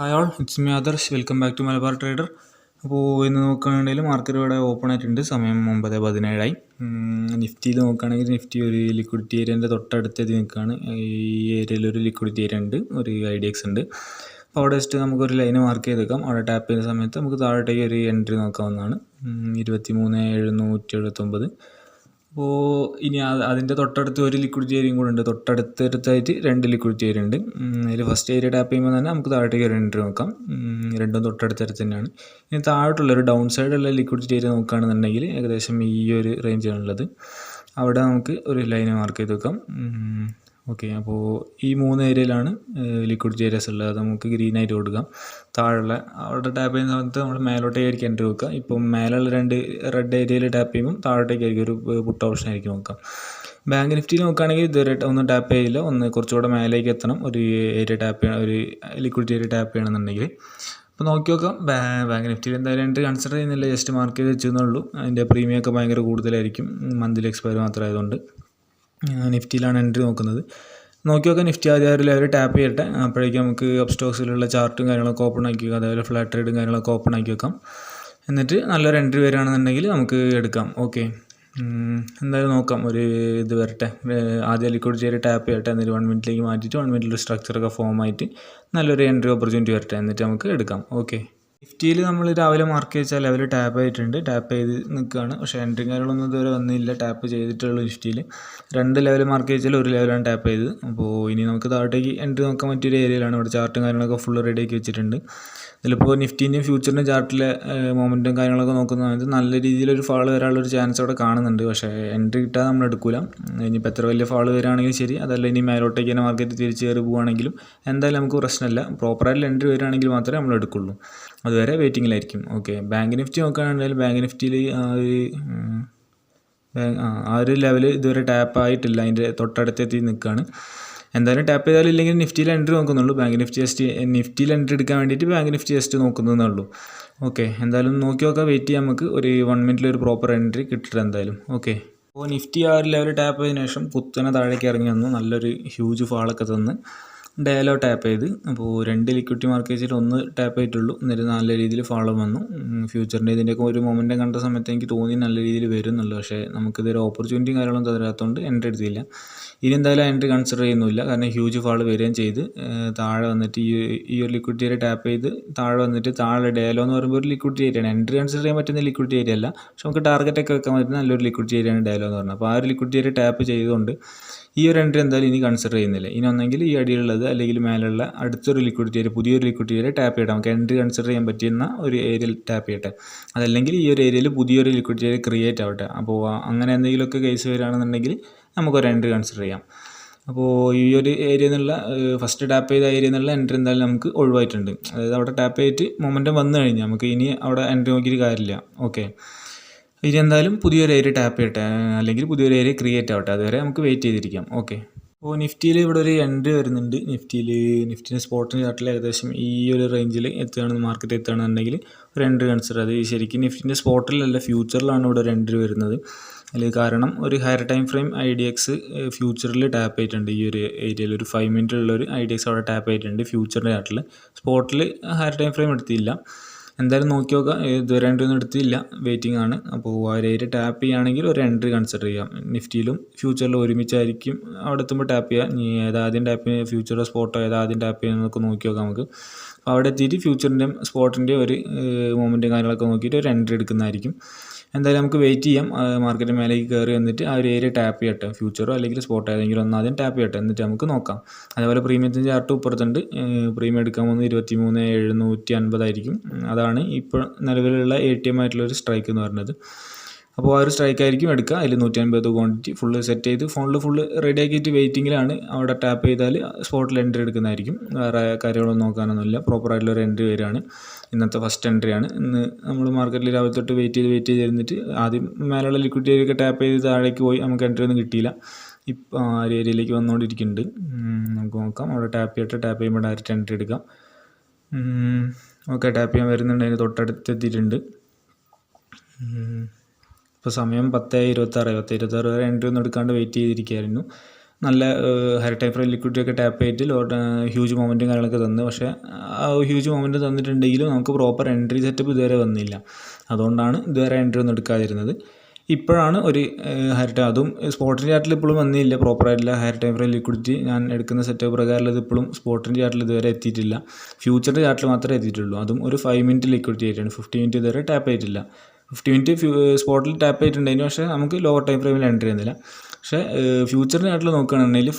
Hi all, it's me Adarsh. Welcome back to Malabar trader. അപ്പോൾ ഇന്ന് നോക്കുകയാണെങ്കിൽ മാർക്കറ്റ് ഇവിടെ ഓപ്പൺ ആയിട്ടുണ്ട്. സമയം 9:17 നിഫ്റ്റിയിൽ നോക്കുകയാണെങ്കിൽ നിഫ്റ്റി ഒരു ലിക്വിഡിറ്റി ഏരിയൻ്റെ തൊട്ടടുത്തേക്ക് നിൽക്കുകയാണ്. ഈ ഏരിയയിൽ ഒരു ലിക്വിഡിറ്റി ഏരിയ ഉണ്ട്, ഒരു IDX ഉണ്ട്. അപ്പോൾ അവിടെ ജസ്റ്റ് നമുക്കൊരു ലൈന് മാർക്ക് ചെയ്തേക്കാം. അവിടെ ടാപ്പ് ചെയ്യുന്ന സമയത്ത് നമുക്ക് താഴോട്ടേക്ക് ഒരു എൻട്രി നോക്കാവുന്നതാണ്. 23,779. അപ്പോൾ ഇനി അതിൻ്റെ തൊട്ടടുത്ത് ഒരു ലിക്വിഡിറ്റി ഏരിയയും കൂടെ ഉണ്ട്. തൊട്ടടുത്തായിട്ട് 2 ലിക്വിഡിറ്റി ഏരിയ ഉണ്ട്. അതിൽ ഫസ്റ്റ് ഏരിയ ടാപ്പ് ചെയ്യുമ്പോൾ തന്നെ നമുക്ക് താഴോട്ടേക്ക് ഒരു എൻട്രി നോക്കാം. രണ്ടും തൊട്ടടുത്ത് തന്നെയാണ്. ഇനി താഴോട്ടുള്ളൊരു ഡൗൺ സൈഡുള്ള ലിക്വിഡിറ്റി ഏരിയ നോക്കുകയാണെന്നുണ്ടെങ്കിൽ ഏകദേശം ഈ ഒരു റേഞ്ചാണുള്ളത്. അവിടെ നമുക്ക് ഒരു ലൈന് മാർക്ക് ചെയ്ത് വെക്കാം. ഓക്കെ, അപ്പോൾ ഈ 3 ഏരിയയിലാണ് ലിക്വിഡിറ്റി ഏരിയസ് ഉള്ളത്. അത് നമുക്ക് ഗ്രീനായിട്ട് കൊടുക്കാം. താഴെ അവിടെ ടാപ്പ് ചെയ്യുന്ന സമയത്ത് നമ്മൾ മേലോട്ടേക്കായിരിക്കും എൻട്രി വെക്കുക. ഇപ്പം മേലുള്ള 2 റെഡ് ഏരിയയിൽ ടാപ്പ് ചെയ്യുമ്പോൾ താഴോട്ടേക്കായിരിക്കും ഒരു പുട്ട് ഓപ്ഷൻ ആയിരിക്കും നോക്കാം. ബാങ്ക് നിഫ്റ്റിയിൽ നോക്കുകയാണെങ്കിൽ ഇതുവരെ ഒന്നും ടാപ്പ് ചെയ്യില്ല. കുറച്ചുകൂടെ മേലേക്ക് എത്തണം. ഒരു ഏരിയ ടാപ്പ് ചെയ്യണം, ഒരു ലിക്വിഡിറ്റി ഏരിയ ടാപ്പ് ചെയ്യണമെന്നുണ്ടെങ്കിൽ. അപ്പോൾ നോക്കി നോക്കാം. ബാങ്ക് നിഫ്റ്റിയിൽ എന്തായാലും എൻട്രി കൺസിഡർ ചെയ്യുന്നില്ല, ജസ്റ്റ് മാർക്ക് ചെയ്ത് വെച്ചെന്നുള്ളൂ. അതിൻ്റെ പ്രീമിയം ഒക്കെ ഭയങ്കര കൂടുതലായിരിക്കും, മന്ത്ലി എക്സ്പയർ മാത്രമായതുകൊണ്ട്. നിഫ്റ്റിയിലാണ് എൻട്രി നോക്കുന്നത്. നോക്കി നോക്കാം. നിഫ്റ്റി ആദ്യം ഒരു ലെവൽ ടാപ്പ് ചെയ്യട്ടെ. അപ്പോഴേക്കും നമുക്ക് അപ്പ് സ്റ്റോക്സിലുള്ള ചാർട്ടും കാര്യങ്ങളൊക്കെ ഓപ്പൺ ആക്കി വെക്കാം. അതേപോലെ ഫ്ലാറ്റ് ട്രേഡും കാര്യങ്ങളൊക്കെ ഓപ്പൺ ആക്കി വെക്കാം. എന്നിട്ട് നല്ലൊരു എൻട്രി വരികയാണെന്നുണ്ടെങ്കിൽ നമുക്ക് എടുക്കാം. ഓക്കെ, എന്തായാലും നോക്കാം. ഒരു ഇത് വരട്ടെ. ആദ്യം ലിക്വിഡിറ്റി ഏരിയ ടാപ്പ് ചെയ്യട്ടെ. എന്നിട്ട് 1 മിനിറ്റിലേക്ക് മാറ്റിയിട്ട് 1 മിനിറ്റിൽ സ്ട്രക്ചറൊക്കെ ഫോം ആയിട്ട് നല്ലൊരു എൻട്രി ഓപ്പർച്യൂണിറ്റി വരട്ടെ. എന്നിട്ട് നമുക്ക് എടുക്കാം. ഓക്കെ, നിഫ്റ്റിയിൽ നമ്മൾ രാവിലെ മാർക്ക് ചെയ്താൽ ലെവൽ ടാപ്പ് ആയിട്ടുണ്ട്. ടാപ്പ് ചെയ്ത് നിൽക്കുകയാണ്. പക്ഷേ എൻട്രി കാര്യങ്ങളൊന്നും ഇതുവരെ വന്നില്ല. ടാപ്പ് ചെയ്തിട്ടുള്ളൂ. നിഫ്റ്റിയിൽ 2 ലെവൽ മാർക്ക് ചെയ്താൽ ഒരു ലെവലാണ് ടാപ്പ് ചെയ്തത്. അപ്പോൾ ഇനി നമുക്ക് താഴോട്ടേക്ക് എൻട്രി നോക്കാൻ പറ്റിയൊരു ഏരിയയിലാണ്. ഇവിടെ ചാർട്ടും കാര്യങ്ങളൊക്കെ ഫുള്ള് റെഡിയാക്കി വെച്ചിട്ടുണ്ട്. ഇതിലിപ്പോൾ നിഫ്റ്റിൻ്റെയും ഫ്യൂച്ചറിൻ്റെയും ചാർട്ടിലെ മൊമെൻറ്റും കാര്യങ്ങളൊക്കെ നോക്കുന്ന സമയത്ത് നല്ല രീതിയിലൊരു ഫാൾ വരാനുള്ളൊരു ചാൻസ് അവിടെ കാണുന്നുണ്ട്. പക്ഷേ എൻട്രി കിട്ടാതെ നമ്മൾ എടുക്കില്ല. ഇനിയിപ്പോൾ എത്ര വലിയ ഫാൾ വരികയാണെങ്കിലും ശരി, അതല്ല ഇനി മേലോട്ടേക്ക് തന്നെ മാർക്കറ്റ് തിരിച്ച് കയറി പോവുകയാണെങ്കിലും എന്തായാലും നമുക്ക് പ്രശ്നമില്ല. പ്രോപ്പറായിട്ട് എൻട്രി വരികയാണെങ്കിൽ മാത്രമേ നമ്മൾ എടുക്കുള്ളൂ. അതുവരെ വെയിറ്റിങ്ങിലായിരിക്കും. ഓക്കെ, ബാങ്ക് നിഫ്റ്റി നോക്കുകയാണെങ്കിൽ ബാങ്ക് നിഫ്റ്റിയിൽ ആ ഒരു ലെവൽ ഇതുവരെ ടാപ്പ് ആയിട്ടില്ല. അതിൻ്റെ തൊട്ടടുത്തെത്തി നിൽക്കുകയാണ്. എന്തായാലും ടാപ്പ് ചെയ്താലും ഇല്ലെങ്കിൽ നിഫ്റ്റിയിൽ എൻട്രി നോക്കുന്നുള്ളൂ. ബാങ്ക് നിഫ്റ്റി നിഫ്റ്റിയിൽ എൻട്രി എടുക്കാൻ വേണ്ടിയിട്ട് ബാങ്ക് നിഫ്റ്റി ജസ്റ്റ് നോക്കുന്നതേ ഉള്ളൂ. ഓക്കെ, എന്തായാലും നോക്കി നോക്കാം. വെയിറ്റ് ചെയ്യാം. നമുക്ക് ഒരു 1 മിനിറ്റിൽ ഒരു പ്രോപ്പർ എൻട്രി കിട്ടിയിട്ട് എന്തായാലും. ഓക്കെ, അപ്പോൾ നിഫ്റ്റി ആ ഒരു ലെവൽ ടാപ്പ് ചെയ്തതിനു ശേഷം കുത്തനെ താഴേക്ക് ഇറങ്ങി വന്നു. നല്ലൊരു ഹ്യൂജ് ഫാളൊക്കെ തന്ന് ഡേലോ ടാപ്പ് ചെയ്ത്. അപ്പോൾ 2 ലിക്വിഡിറ്റി മാർക്ക് ചെയ്തിട്ട് 1 ടാപ്പ് ചെയ്തിട്ടുള്ളൂ. എന്നിട്ട് നല്ല രീതിയിൽ ഫാളോ വന്നു. ഫ്യൂച്ചറിൻ്റെ ഇതിൻ്റെയൊക്കെ ഒരു മൊമെൻറ്റം കണ്ട സമയത്ത് എനിക്ക് തോന്നി നല്ല രീതിയിൽ വരും എന്നുള്ളൂ. പക്ഷേ നമുക്കിതൊരു ഓപ്പർച്യൂണിറ്റിയും കാര്യങ്ങളൊന്നും തരാത്തതുകൊണ്ട് എൻട്രി എടുത്തില്ല. ഇനി എന്തായാലും എൻട്രി കൺസിഡർ ചെയ്യുന്നില്ല. കാരണം ഹ്യൂജ് ഫാൾ വരികയും ചെയ്ത് താഴെ വന്നിട്ട് ഈ ഒരു ലിക്വിഡിറ്റി ഏരിയ ടാപ്പ് ചെയ്ത് താഴെ വന്നിട്ട് താഴെ ഡേലോ എന്ന് പറയുമ്പോൾ ഒരു ലിക്വിഡിറ്റി ഏരിയയാണ്. എൻട്രി കൺസിഡർ ചെയ്യാൻ പറ്റുന്ന ലിക്വിഡിറ്റി ഏരിയ അല്ല, പക്ഷെ നമുക്ക് ടാർഗറ്റൊക്കെ വെക്കാൻ പറ്റുന്ന നല്ലൊരു ലിക്വിഡിറ്റി ഏരിയയാണ് ഡേലോ എന്ന് പറഞ്ഞത്. അപ്പോൾ ആ ഒരു ലിക്വിഡിറ്റി ഏരിയ ടാപ്പ് ചെയ്തുകൊണ്ട് ഈ ഒരു എൻട്രി എന്തായാലും ഇനി കൺസിഡർ ചെയ്യുന്നില്ല. ഇനി ഒന്നെങ്കിൽ ഈ അടിയിലുള്ളത് അല്ലെങ്കിൽ മേലുള്ള അടുത്തൊരു ലിക്വിഡിറ്റി ഏരിയ, പുതിയൊരു ലിക്വിഡിറ്റി ഏരിയ ടാപ്പ് ചെയ്യട്ടെ. നമുക്ക് എൻട്രി കൺസിഡർ ചെയ്യാൻ പറ്റുന്ന ഒരു ഏരിയയിൽ ടാപ്പ് ചെയ്യട്ടെ. അതല്ലെങ്കിൽ ഈ ഒരു ഏരിയയിൽ പുതിയൊരു ലിക്വിഡിറ്റി ഏരിയ ക്രിയേറ്റ് ആവട്ടെ. അപ്പോൾ അങ്ങനെ എന്തെങ്കിലുമൊക്കെ കേസ് വരികയാണെന്നുണ്ടെങ്കിൽ നമുക്കൊരു എൻട്രി കൺസിഡർ ചെയ്യാം. അപ്പോൾ ഈ ഒരു ഏരിയയിൽ നിന്നുള്ള ഫസ്റ്റ് ടാപ്പ് ചെയ്ത ഏരിയയിൽ നിന്നുള്ള എൻട്രി എന്തായാലും നമുക്ക് ഒഴിവായിട്ടുണ്ട്. അതായത് അവിടെ ടാപ്പ് ചെയ്തിട്ട് മൊമെൻറ്റം വന്നു കഴിഞ്ഞാൽ നമുക്ക് ഇനി അവിടെ എൻട്രി നോക്കിയിട്ട് കാര്യമില്ല. ഓക്കെ, ഇനി എന്തായാലും പുതിയൊരു ഏരിയ ടാപ്പ് ചെയ്യട്ടെ, അല്ലെങ്കിൽ പുതിയൊരു ഏരിയ ക്രിയേറ്റ് ആവട്ടെ. അതുവരെ നമുക്ക് വെയിറ്റ് ചെയ്തിരിക്കാം. ഓക്കെ, അപ്പോൾ നിഫ്റ്റിയിൽ ഇവിടെ ഒരു എൻട്രി വരുന്നുണ്ട്. നിഫ്റ്റിൻ്റെ സ്പോട്ടിന് ചാർട്ടിൽ ഏകദേശം ഈ ഒരു റേഞ്ചിൽ എത്തുകയാണെന്ന് മാർക്കറ്റ് എത്തുകയാണെന്നുണ്ടെങ്കിൽ ഒരു എൻട്രി കൺസിഡർ. അത് ശരിക്കും നിഫ്റ്റിൻ്റെ സ്പോട്ടിലല്ല, ഫ്യൂച്ചറിലാണ് ഇവിടെ ഒരു എൻട്രി വരുന്നത്. അതിൽ കാരണം ഒരു ഹയർ ടൈം ഫ്രെയിം IDX ഫ്യൂച്ചറിൽ ടാപ്പ് ചെയ്തിട്ടുണ്ട്. ഈ ഒരു ഏരിയയിൽ ഒരു 5 മിനിറ്റുള്ളൊരു IDX അവിടെ ടാപ്പ് ചെയ്തിട്ടുണ്ട് ഫ്യൂച്ചറിൻ്റെ ചാർട്ടിൽ. സ്പോട്ടിൽ ഹയർ ടൈം ഫ്രെയിം എടുത്തില്ല. എന്തായാലും നോക്കി നോക്കാം. ഇതുവരെ എൻട്രി ഒന്നും എടുത്തില്ല, വെയിറ്റിംഗ് ആണ്. അപ്പോൾ ആ ഒരു ഏരിയ ടാപ്പ് ചെയ്യുകയാണെങ്കിൽ ഒരു എൻട്രി കൺസിഡർ ചെയ്യാം. നിഫ്റ്റിയിലും ഫ്യൂച്ചറിലും ഒരുമിച്ചായിരിക്കും അവിടെ എത്തുമ്പോൾ ടാപ്പ് ചെയ്യുക. ഇനി ഏതാദ്യം ടാപ്പ് ചെയ്യുക, ഫ്യൂച്ചറോ സ്പോട്ടോ ഏതാദ്യം ടാപ്പ് ചെയ്യുന്നതൊക്കെ നോക്കി നോക്കാം നമുക്ക്. അപ്പോൾ അവിടെ എത്തിയിട്ട് ഫ്യൂച്ചറിൻ്റെയും സ്പോട്ടിൻ്റെയും ഒരു മൊമെൻറ്റും കാര്യങ്ങളൊക്കെ നോക്കിയിട്ട് ഒരു എൻട്രി എടുക്കുന്നതായിരിക്കും. എന്തായാലും നമുക്ക് വെയിറ്റ് ചെയ്യാം. മാർക്കറ്റ് മേലേക്ക് കയറി വന്നിട്ട് ആ ഒരു ഏരിയ ടാപ്പ് ചെയ്യട്ടെ. ഫ്യൂച്ചറോ അല്ലെങ്കിൽ സ്പോട്ടോ ഏതെങ്കിലും ഒന്നാദ്യം ടാപ്പ് ചെയ്യട്ടെ. എന്നിട്ട് നമുക്ക് നോക്കാം. അതേപോലെ പ്രീമിയത്തിൻ്റെ ചാർട്ട് ഇപ്പുറത്തുണ്ട്. പ്രീമിയം എടുക്കാൻ പോകുന്നത് 23,750 ആയിരിക്കും. അതാണ് ഇപ്പോൾ നിലവിലുള്ള ATM ആയിട്ടുള്ളൊരു സ്ട്രൈക്ക് എന്ന് പറയുന്നത്. അപ്പോൾ ആ ഒരു സ്ട്രൈക്ക് ആയിരിക്കും എടുക്കുക. അതിൽ 150 ക്വാണ്ടിറ്റി ഫുള്ള് സെറ്റ് ചെയ്ത് ഫോണിൽ ഫുള്ള് റെഡി ആക്കിയിട്ട് വെയിറ്റിങ്ങിലാണ്. അവിടെ ടാപ്പ് ചെയ്താൽ സ്പോട്ടിൽ എൻട്രി എടുക്കുന്നതായിരിക്കും. വേറെ കാര്യങ്ങളൊന്നും നോക്കാനൊന്നുമില്ല. പ്രോപ്പറായിട്ടുള്ളൊരു എൻട്രി വരികയാണ്. ഇന്നത്തെ ഫസ്റ്റ് എൻട്രിയാണ്. ഇന്ന് നമ്മൾ മാർക്കറ്റിൽ രാവിലെ തൊട്ട് വെയിറ്റ് ചെയ്ത് ഇരുന്നിട്ട് ആദ്യം മേലുള്ള ലിക്വിഡിറ്റി ഏരിയ ടാപ്പ് ചെയ്ത് താഴേക്ക് പോയി. നമുക്ക് എൻട്രി ഒന്നും കിട്ടിയില്ല. ഇപ്പോൾ ആ ഒരു ഏരിയയിലേക്ക് വന്നുകൊണ്ടിരിക്കുന്നുണ്ട്. നമുക്ക് നോക്കാം. അവിടെ ടാപ്പ് ചെയ്തിട്ട് ടാപ്പ് ചെയ്യുമ്പോൾ ഡയറക്റ്റ് എൻട്രി എടുക്കാം. ഓക്കെ, ടാപ്പ് ചെയ്യാൻ വരുന്നുണ്ട്. അതിന് തൊട്ടടുത്ത് എത്തിയിട്ടുണ്ട്. ഇപ്പോൾ സമയം 10:26 വരെ എൻട്രി ഒന്നും എടുക്കാണ്ട് വെയിറ്റ് ചെയ്തിരിക്കുകയായിരുന്നു. നല്ല ഹയർ ടൈം ഫ്രെയിം ലിക്വിഡിറ്റി ഒക്കെ ടാപ്പ് ചെയ്തിട്ട് ഹ്യൂജ് മൊമെൻറ്റും കാര്യങ്ങളൊക്കെ തന്നു. പക്ഷേ ആ ഹ്യൂജ് മൊമെൻറ്റ് തന്നിട്ടുണ്ടെങ്കിലും നമുക്ക് പ്രോപ്പർ എൻട്രി സെറ്റപ്പ് ഇതുവരെ വന്നില്ല. അതുകൊണ്ടാണ് ഇതുവരെ എൻട്രി ഒന്നും എടുക്കാതിരുന്നത്. ഇപ്പോഴാണ് ഒരു ഹയർ ടൈം, അതും സ്പോട്ടിൻ്റെ ചാർട്ടിൽ ഇപ്പോഴും വന്നില്ല പ്രോപ്പറായിട്ടില്ല ഹയർ ടൈം ഫ്രെയിം ലിക്വിഡിറ്റി. ഞാൻ എടുക്കുന്ന സെറ്റപ്പ് പ്രകാരം ഇത് ഇപ്പോഴും സ്പോട്ടിൻ്റെ ചാർട്ടിൽ ഇതുവരെ എത്തിയിട്ടില്ല. ഫ്യൂച്ചറിൻ്റെ ചാർട്ടിൽ മാത്രമേ എത്തിയിട്ടുള്ളൂ. അതും ഒരു 5 മിനിറ്റ് ലിക്വിഡിറ്റി ആയിട്ടാണ്. 50 മിനിറ്റ് ഇതുവരെ ടാപ്പ് ചെയ്തിട്ടില്ല. 50 മിനിറ്റ് സ്പോട്ടിൽ ടാപ്പ് ചെയ്തിട്ടുണ്ടായിരുന്നു. പക്ഷേ നമുക്ക് ലോവർ ടൈം ഫ്രെയിമിൽ എൻട്രി ചെയ്യുന്നില്ല. പക്ഷേ ഫ്യൂച്ചറിൻ്റെ ചാർട്ടിൽ നോക്കുകയാണെന്നുണ്ടെങ്കിൽ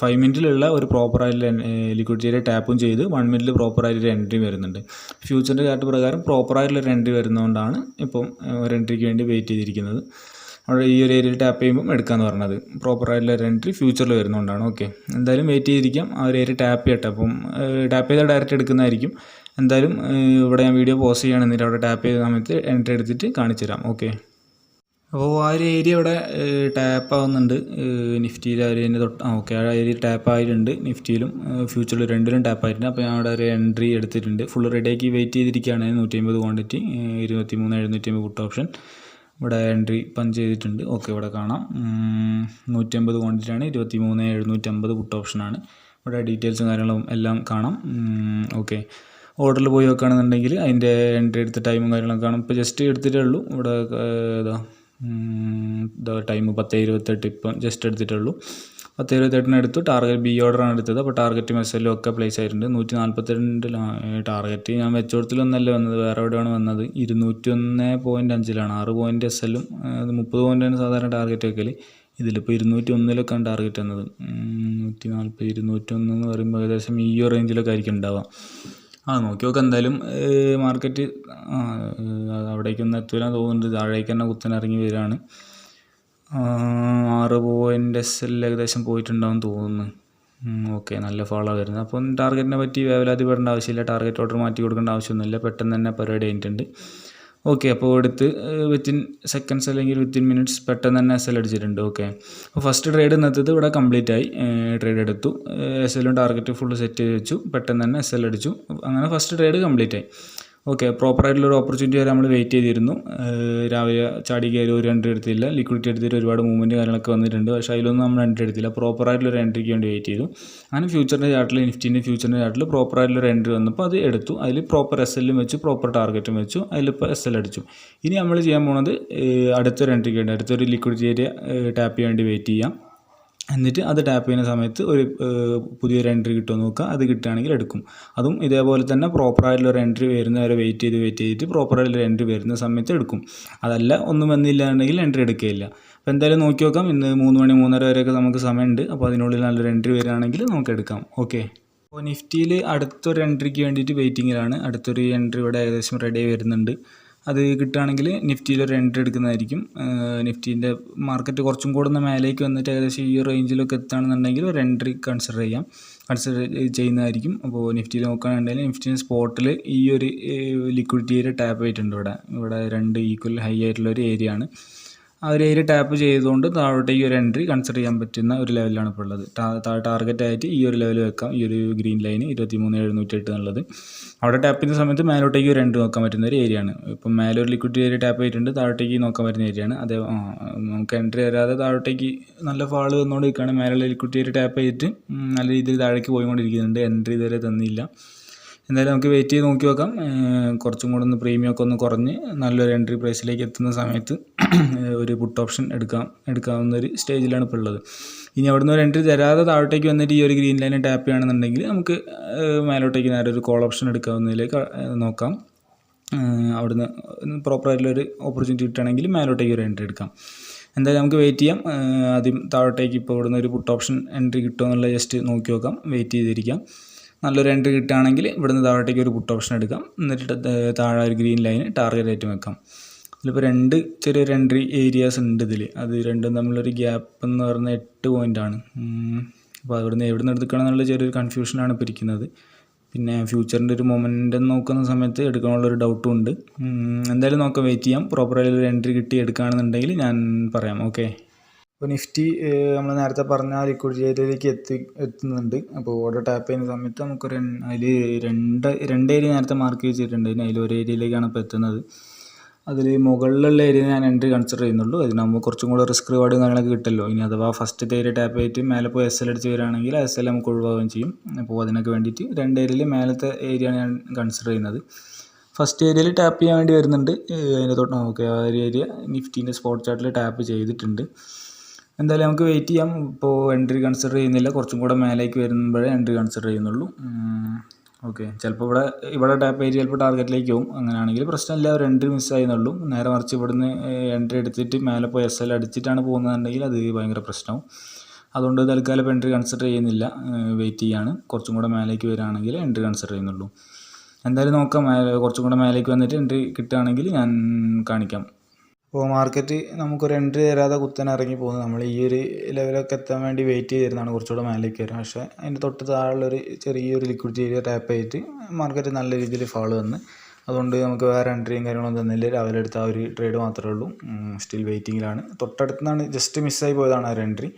5 മിനിറ്റിലുള്ള ഒരു പ്രോപ്പറായിട്ടുള്ള ലിക്വിഡിറ്റിയുടെ ടാപ്പും ചെയ്ത് 1 മിനിറ്റിൽ പ്രോപ്പറായിട്ടൊരു എൻട്രി വരുന്നുണ്ട്. ഫ്യൂച്ചറിൻ്റെ ചാർട്ട് പ്രകാരം പ്രോപ്പറായിട്ടുള്ളൊരു എൻട്രി വരുന്നതുകൊണ്ടാണ് ഇപ്പം ഒരു എൻട്രിക്ക് വേണ്ടി വെയിറ്റ് ചെയ്തിരിക്കുന്നത്. അവിടെ ഈ ഒരു ഏരിയയിൽ ടാപ്പ് ചെയ്യുമ്പം എടുക്കാമെന്ന് പറഞ്ഞത് പ്രോപ്പറായിട്ടുള്ളൊരു എൻട്രി ഫ്യൂച്ചറിൽ വരുന്നതുകൊണ്ടാണ്. ഓക്കെ, എന്തായാലും വെയിറ്റ് ചെയ്തിരിക്കാം. ആ ഒരു ഏരിയ ടാപ്പ് ചെയ്യട്ടെ. അപ്പം ടാപ്പ് ചെയ്താൽ ഡയറക്റ്റ് എടുക്കുന്നതായിരിക്കും. എന്തായാലും ഇവിടെ ഞാൻ വീഡിയോ പോസ് ചെയ്യുകയാണ്. എന്നിട്ട് അവിടെ ടാപ്പ് ചെയ്ത സമയത്ത് എൻട്രി എടുത്തിട്ട് കാണിച്ചു തരാം. ഓക്കെ, അപ്പോൾ ആ ഒരു ഏരിയ ഇവിടെ ടാപ്പ് ആവുന്നുണ്ട്. നിഫ്റ്റിയിൽ ആ ഏരിയ ഓക്കെ, ആ ഏരിയ ടാപ്പ് ആയിട്ടുണ്ട്. നിഫ്റ്റിയിലും ഫ്യൂച്ചറിൽ രണ്ടിലും ടാപ്പ് ആയിട്ടുണ്ട്. അപ്പോൾ ഞാൻ അവിടെ ഒരു എൻട്രി എടുത്തിട്ടുണ്ട്. ഫുൾ റെഡിയാക്കി വെയിറ്റ് ചെയ്തിരിക്കുകയാണ്. 150 ക്വാണ്ടിറ്റി 23,750 പുട്ട് ഓപ്ഷൻ ഇവിടെ എൻട്രി പഞ്ച് ചെയ്തിട്ടുണ്ട്. ഓക്കെ, ഇവിടെ കാണാം 150 ക്വാണ്ടിറ്റിയാണ്. 23,750 പുട്ട് ഓപ്ഷനാണ്. ഇവിടെ ഡീറ്റെയിൽസും കാര്യങ്ങളും എല്ലാം കാണാം. ഓക്കെ, ഓർഡറിൽ പോയി വെക്കുകയാണെന്നുണ്ടെങ്കിൽ അതിൻ്റെ എൻട്രി എടുത്ത ടൈമും കാര്യങ്ങളൊക്കെ കാണാം. ഇപ്പോൾ ജസ്റ്റ് എടുത്തിട്ടേ ഉള്ളൂ. ഇവിടെ ടൈം 10:28 ഇപ്പം ജസ്റ്റ് എടുത്തിട്ടേ ഉള്ളൂ. 10:28 എടുത്തു. ടാർഗറ്റ് ബി ഓർഡറാണ് എടുത്തത്. അപ്പോൾ ടാർഗറ്റും SLും ഒക്കെ പ്ലേസ് ആയിട്ടുണ്ട്. 142 ടാർഗറ്റ് ഞാൻ വെച്ചോടത്തിലൊന്നല്ല വന്നത്, വേറെ എവിടെയാണ് വന്നത്. 201.5 6 പോയിൻറ്റ് SLും 30 പോയിൻ്റാണ് സാധാരണ ടാർഗറ്റ് വെക്കൽ. ഇതിലിപ്പോൾ 201 ടാർഗറ്റ് വന്നത്. 140 201 എന്ന് പറയുമ്പോൾ ഏകദേശം ഈ റേഞ്ചിലൊക്കെ ആയിരിക്കും ഉണ്ടാവുക. നോക്കി നോക്കാം. എന്തായാലും മാർക്കറ്റ് അവിടേക്കൊന്നും എത്തൂല തോന്നുന്നുണ്ട്. താഴേക്ക് തന്നെ കുത്തനെ ഇറങ്ങി വരികയാണ്. 6 പോയിൻ്റ് SL ഏകദേശം പോയിട്ടുണ്ടാവും തോന്നുന്നു. ഓക്കെ, നല്ല ഫോളോ വരുന്നത്. അപ്പം ടാർഗറ്റിനെ പറ്റി വേവലാതിപ്പെടേണ്ട ആവശ്യമില്ല. ടാർഗറ്റ് ഓർഡർ മാറ്റി കൊടുക്കേണ്ട ആവശ്യമൊന്നുമില്ല. പെട്ടെന്ന് തന്നെ പരിപാടി കഴിഞ്ഞിട്ടുണ്ട്. ഓക്കെ, അപ്പോൾ എടുത്ത് വിത്തിൻ സെക്കൻഡ്സ് അല്ലെങ്കിൽ വിത്തിൻ മിനിറ്റ്സ് പെട്ടെന്ന് തന്നെ SL അടിച്ചിട്ടുണ്ട്. ഓക്കെ, അപ്പോൾ ഫസ്റ്റ് ട്രേഡ് ഇന്നത്തത് ഇവിടെ കംപ്ലീറ്റ് ആയി. ട്രേഡ് എടുത്തു, SLും ടാർഗറ്റ് ഫുള്ള് സെറ്റ് ചെയ്ത് വെച്ചു, പെട്ടെന്ന് തന്നെ SL അടിച്ചു. അങ്ങനെ ഫസ്റ്റ് ട്രേഡ് കംപ്ലീറ്റ് ആയി. ഓക്കെ, പ്രോപ്പറായിട്ടുള്ളൊരു ഓപ്പർച്യൂണിറ്റി വരെ നമ്മൾ വെയിറ്റ് ചെയ്തിരുന്നു. രാവിലെ ചാടി കയറി ഒരു എൻട്രി എടുത്തില്ല. ലിക്വിഡിറ്റി എടുത്തിട്ട് ഒരുപാട് മൂവ്മെൻറ്റ് കാര്യങ്ങളൊക്കെ വന്നിട്ടുണ്ട്. പക്ഷേ അതിലൊന്നും നമ്മൾ എൻട്രി എടുത്തില്ല. പ്രോപ്പറായിട്ടുള്ളൊരു എൻട്രിക്ക് വേണ്ടി വെയിറ്റ് ചെയ്തു. അങ്ങനെ ഫ്യൂച്ചറിൻ്റെ ചാർട്ടിൽ, നിഫ്റ്റിൻ്റെ ഫ്യൂച്ചറിൻ്റെ ചാർട്ടിൽ പ്രോപ്പറായിട്ടുള്ളൊരു എൻട്രി വന്നപ്പോൾ അത് എടുത്തു. അതിൽ പ്രോപ്പർ SLും വെച്ചു, പ്രോപ്പർ ടാർഗറ്റും വെച്ചു. അതിലിപ്പോൾ SL അടിച്ചു. ഇനി നമ്മൾ ചെയ്യാൻ പോകുന്നത് അടുത്തൊരു എൻട്രിക്ക് വേണ്ടി, അടുത്തൊരു ലിക്വിഡിറ്റി ഏരിയ ടാപ്പ് ചെയ്യാൻ വേണ്ടി വെയിറ്റ് ചെയ്യാം. എന്നിട്ട് അത് ടാപ്പ് ചെയ്യുന്ന സമയത്ത് ഒരു പുതിയൊരു എൻട്രി കിട്ടുമെന്ന് നോക്കുക. അത് കിട്ടുകയാണെങ്കിൽ എടുക്കും. അതും ഇതേപോലെ തന്നെ പ്രോപ്പറായിട്ടുള്ളൊരു എൻട്രി വരുന്നവരെ വെയിറ്റ് ചെയ്തിട്ട് പ്രോപ്പറായിട്ടുള്ളൊരു എൻട്രി വരുന്ന സമയത്ത് എടുക്കും. അതല്ല ഒന്നും വന്നില്ല എന്നുണ്ടെങ്കിൽ എൻട്രി എടുക്കുകയില്ല. അപ്പോൾ എന്തായാലും നോക്കി നോക്കാം. ഇന്ന് 3 മണി 3:30 വരെയൊക്കെ നമുക്ക് സമയമുണ്ട്. അപ്പോൾ അതിനുള്ളിൽ നല്ലൊരു എൻട്രി വരികയാണെങ്കിൽ നമുക്ക് എടുക്കാം. ഓക്കെ, അപ്പോൾ നിഫ്റ്റിയിൽ അടുത്തൊരു എൻട്രിക്ക് വേണ്ടിയിട്ട് വെയിറ്റിങ്ങിലാണ്. അടുത്തൊരു എൻട്രി ഇവിടെ ഏകദേശം റെഡി ആയി വരുന്നുണ്ട്. അത് കിട്ടുകയാണെങ്കിൽ നിഫ്റ്റിയിലൊരു എൻട്രി എടുക്കുന്നതായിരിക്കും. നിഫ്റ്റീൻ്റെ മാർക്കറ്റ് കുറച്ചും കൂടെ ഒന്ന് മേലേക്ക് വന്നിട്ട് ഏകദേശം ഈ റേഞ്ചിലൊക്കെ എത്തുകയാണെന്നുണ്ടെങ്കിൽ ഒരു എൻട്രി കൺസിഡർ ചെയ്യുന്നതായിരിക്കും. അപ്പോൾ നിഫ്റ്റിയിൽ നോക്കുകയാണെന്നുണ്ടെങ്കിൽ നിഫ്റ്റിൻ്റെ സ്പോട്ടിൽ ഈ ഒരു ലിക്വിഡിറ്റി ഏരിയ ടാപ്പ് ആയിട്ടുണ്ട്. ഇവിടെ 2 ഈക്വൽ ഹൈ ആയിട്ടുള്ളൊരു ഏരിയ ആണ്. ആ ഒരു ഏരിയ ടാപ്പ് ചെയ്തുകൊണ്ട് താഴോട്ടേക്ക് ഒരു എൻട്രി കൺസിഡർ ചെയ്യാൻ പറ്റുന്ന ഒരു ലെവലാണ് ഇപ്പോൾ ഉള്ളത്. ടാർഗറ്റായിട്ട് ഈ ഒരു ലെവൽ വെക്കാം. ഈ ഒരു ഗ്രീൻ ലൈൻ 23,708 എന്നുള്ളത് അവിടെ ടാപ്പ് ചെയ്യുന്ന സമയത്ത് മേലോട്ടേക്ക് ഒരു എൻട്രി നോക്കാൻ പറ്റുന്ന ഒരു ഏരിയ ആണ്. ഇപ്പം മേലെ ഒരു ലിക്വിഡിറ്റി ഏരിയ ടാപ്പ് ചെയ്തിട്ടുണ്ട്, താഴോട്ടേക്ക് നോക്കാൻ പറ്റുന്ന ഏരിയ ആണ്. അതേ നമുക്ക് എൻട്രി വരാതെ താഴോട്ടേക്ക് നല്ല ഫാള് വന്നുകൊണ്ട് നിൽക്കുകയാണ്. മേലുള്ള ലിക്വിഡിറ്റി ഏരിയ ടാപ്പ് ചെയ്തിട്ട് നല്ല രീതിയിൽ താഴേക്ക് പോയിക്കൊണ്ടിരിക്കുന്നുണ്ട്. എൻട്രി ഇതുവരെ തന്നില്ല. എന്തായാലും നമുക്ക് വെയിറ്റ് ചെയ്ത് നോക്കി നോക്കാം. കുറച്ചും കൂടെ ഒന്ന് പ്രീമിയം ഒക്കെ ഒന്ന് കുറഞ്ഞ് നല്ലൊരു എൻട്രി പ്രൈസിലേക്ക് എത്തുന്ന സമയത്ത് ഒരു പുട്ട് ഓപ്ഷൻ എടുക്കാവുന്ന ഒരു സ്റ്റേജിലാണ് ഇപ്പോൾ ഉള്ളത്. ഇനി അവിടുന്ന് ഒരു എൻട്രി തരാതെ താഴോട്ടേക്ക് വന്നിട്ട് ഈ ഒരു ഗ്രീൻ ലൈനെ ടാപ്പ് ചെയ്യുകയാണെന്നുണ്ടെങ്കിൽ നമുക്ക് മേലോട്ടേക്ക് നേരെ ഒരു കോൾ ഓപ്ഷൻ എടുക്കാവുന്നതിലേക്ക് നോക്കാം. അവിടുന്ന് പ്രോപ്പറായിട്ടുള്ളൊരു ഓപ്പർച്യൂണിറ്റി കിട്ടുകയാണെങ്കിൽ മേലോട്ടേക്ക് ഒരു എൻട്രി എടുക്കാം. എന്തായാലും നമുക്ക് വെയിറ്റ് ചെയ്യാം. ആദ്യം താഴോട്ടേക്ക് ഇപ്പോൾ ഇവിടുന്ന് ഒരു പുട്ട് ഓപ്ഷൻ എൻട്രി കിട്ടുമോ എന്നുള്ളത് ജസ്റ്റ് നോക്കി നോക്കാം. വെയിറ്റ് ചെയ്തിരിക്കാം. നല്ലൊരു എൻട്രി കിട്ടുകയാണെങ്കിൽ ഇവിടുന്ന് താഴോട്ടേക്ക് ഒരു പുട്ട് ഓപ്ഷൻ എടുക്കാം. എന്നിട്ട് താഴെ ഒരു ഗ്രീൻ ലൈന് ടാർഗറ്റ് ആയിട്ട് വെക്കാം. ഇതിലിപ്പോൾ 2 ചെറിയൊരു എൻട്രി ഏരിയാസ് ഉണ്ട് ഇതിൽ. അത് രണ്ടും തമ്മിലൊരു ഗ്യാപ്പ് എന്ന് പറയുന്നത് 8 പോയിൻ്റാണ്. അപ്പോൾ അവിടുന്ന് എവിടുന്ന് എടുക്കണം എന്നുള്ള ചെറിയൊരു കൺഫ്യൂഷനാണ് ഇപ്പോൾ ഇരിക്കുന്നത്. പിന്നെ ഫ്യൂച്ചറിൻ്റെ ഒരു മൊമെൻറ്റം നോക്കുന്ന സമയത്ത് എടുക്കാനുള്ളൊരു ഡൗട്ടും ഉണ്ട്. എന്തായാലും നോക്കാം, വെയിറ്റ് ചെയ്യാം. പ്രോപ്പറായിട്ടൊരു എൻട്രി കിട്ടി എടുക്കുകയാണെന്നുണ്ടെങ്കിൽ ഞാൻ പറയാം. ഓക്കെ, അപ്പോൾ നിഫ്റ്റി നമ്മൾ നേരത്തെ പറഞ്ഞ ലിക്വിഡിറ്റി ഏരിയയിലേക്ക് എത്തുന്നുണ്ട്. അപ്പോൾ ഓർഡർ ടാപ്പ് ചെയ്യുന്ന സമയത്ത് നമുക്കൊരു അതിൽ രണ്ട് ഏരിയ നേരത്തെ മാർക്ക് ചെയ്തിട്ടുണ്ട്. അതിൽ ഒരു ഏരിയയിലേക്കാണ് ഇപ്പോൾ എത്തുന്നത്. അതിൽ മുകളിലുള്ള ഏരിയ ഞാൻ എൻട്രി കൺസിഡർ ചെയ്യുന്നുള്ളൂ. അതിനാകുമ്പോൾ കുറച്ചും കൂടെ റിസ്ക് റിവാർഡും കാര്യങ്ങളൊക്കെ കിട്ടുമല്ലോ. ഇനി അഥവാ ഫസ്റ്റത്തെ ഏരിയ ടാപ്പ് ചെയ്തിട്ട് മേലെ പോയി SL അടിച്ച് വരികയാണെങ്കിൽ SL നമുക്ക് ഒഴിവാകുകയും ചെയ്യും. അപ്പോൾ അതിനൊക്കെ വേണ്ടിയിട്ട് 2 ഏരിയയിൽ മേലത്തെ ഏരിയയാണ് ഞാൻ കൺസിഡർ ചെയ്യുന്നത്. ഫസ്റ്റ് ഏരിയയിൽ ടാപ്പ് ചെയ്യാൻ വേണ്ടി വരുന്നുണ്ട്. അതിൻ്റെ തൊട്ട് നമുക്ക് ആ ഒരു ഏരിയ നിഫ്റ്റീൻ്റെ സ്പോട്ട് ചാർട്ടിൽ ടാപ്പ് ചെയ്തിട്ടുണ്ട്. എന്തായാലും നമുക്ക് വെയിറ്റ് ചെയ്യാം. ഇപ്പോൾ എൻട്രി കൺസിഡർ ചെയ്യുന്നില്ല, കുറച്ചും കൂടെ മേലേക്ക് വരുമ്പോഴേ എൻട്രി കൺസിഡർ ചെയ്യുന്നുള്ളൂ. ഓക്കെ, ചിലപ്പോൾ ഇവിടെ ടാപ്പ് ചെയ്ത് ചിലപ്പോൾ ടാർഗറ്റിലേക്ക് പോകും. അങ്ങനെയാണെങ്കിൽ പ്രശ്നമില്ല, ഒരു എൻട്രി മിസ്സായെന്നുള്ളൂ. നേരെ മറിച്ച് ഇവിടുന്ന് എൻട്രി എടുത്തിട്ട് മേലെ പോയി SL അടിച്ചിട്ടാണ് പോകുന്നതെന്നുണ്ടെങ്കിൽ അത് ഭയങ്കര പ്രശ്നമാവും. അതുകൊണ്ട് തൽക്കാലം ഇപ്പോൾ എൻട്രി കൺസിഡർ ചെയ്യുന്നില്ല, വെയിറ്റ് ചെയ്യാണ്. കുറച്ചും കൂടെ മേലേക്ക് വരികയാണെങ്കിൽ എൻട്രി കൺസിഡർ ചെയ്യുന്നുള്ളൂ. എന്തായാലും നോക്കാം, കുറച്ചും കൂടെ മേലേക്ക് വന്നിട്ട് എൻട്രി കിട്ടുകയാണെങ്കിൽ ഞാൻ കാണിക്കാം. അപ്പോൾ മാർക്കറ്റ് നമുക്കൊരു എൻട്രി തരാതെ കുത്തനെ ഇറങ്ങി പോകുന്നത്. നമ്മൾ ഈ ഒരു ലെവലൊക്കെ എത്താൻ വേണ്ടി വെയിറ്റ് ചെയ്തിരുന്നതാണ് കുറച്ചുകൂടെ മേലേക്ക് വരും. പക്ഷേ അതിൻ്റെ തൊട്ട് താഴെയുള്ളൊരു ചെറിയൊരു ലിക്വിഡിറ്റി ഏരിയ ടാപ്പ് ചെയ്തിട്ട് മാർക്കറ്റ് നല്ല രീതിയിൽ ഫാൾ വന്ന്, അതുകൊണ്ട് നമുക്ക് വേറെ എൻട്രിയും കാര്യങ്ങളൊന്നും തന്നില്ല. രാവിലെ എടുത്ത ആ ഒരു ട്രേഡ് മാത്രമേ ഉള്ളൂ. സ്റ്റിൽ വെയിറ്റിങ്ങിലാണ്. തൊട്ടടുത്തുനിന്നാണ് ജസ്റ്റ് മിസ്സായി പോയതാണ് ആ ഒരു എൻട്രി.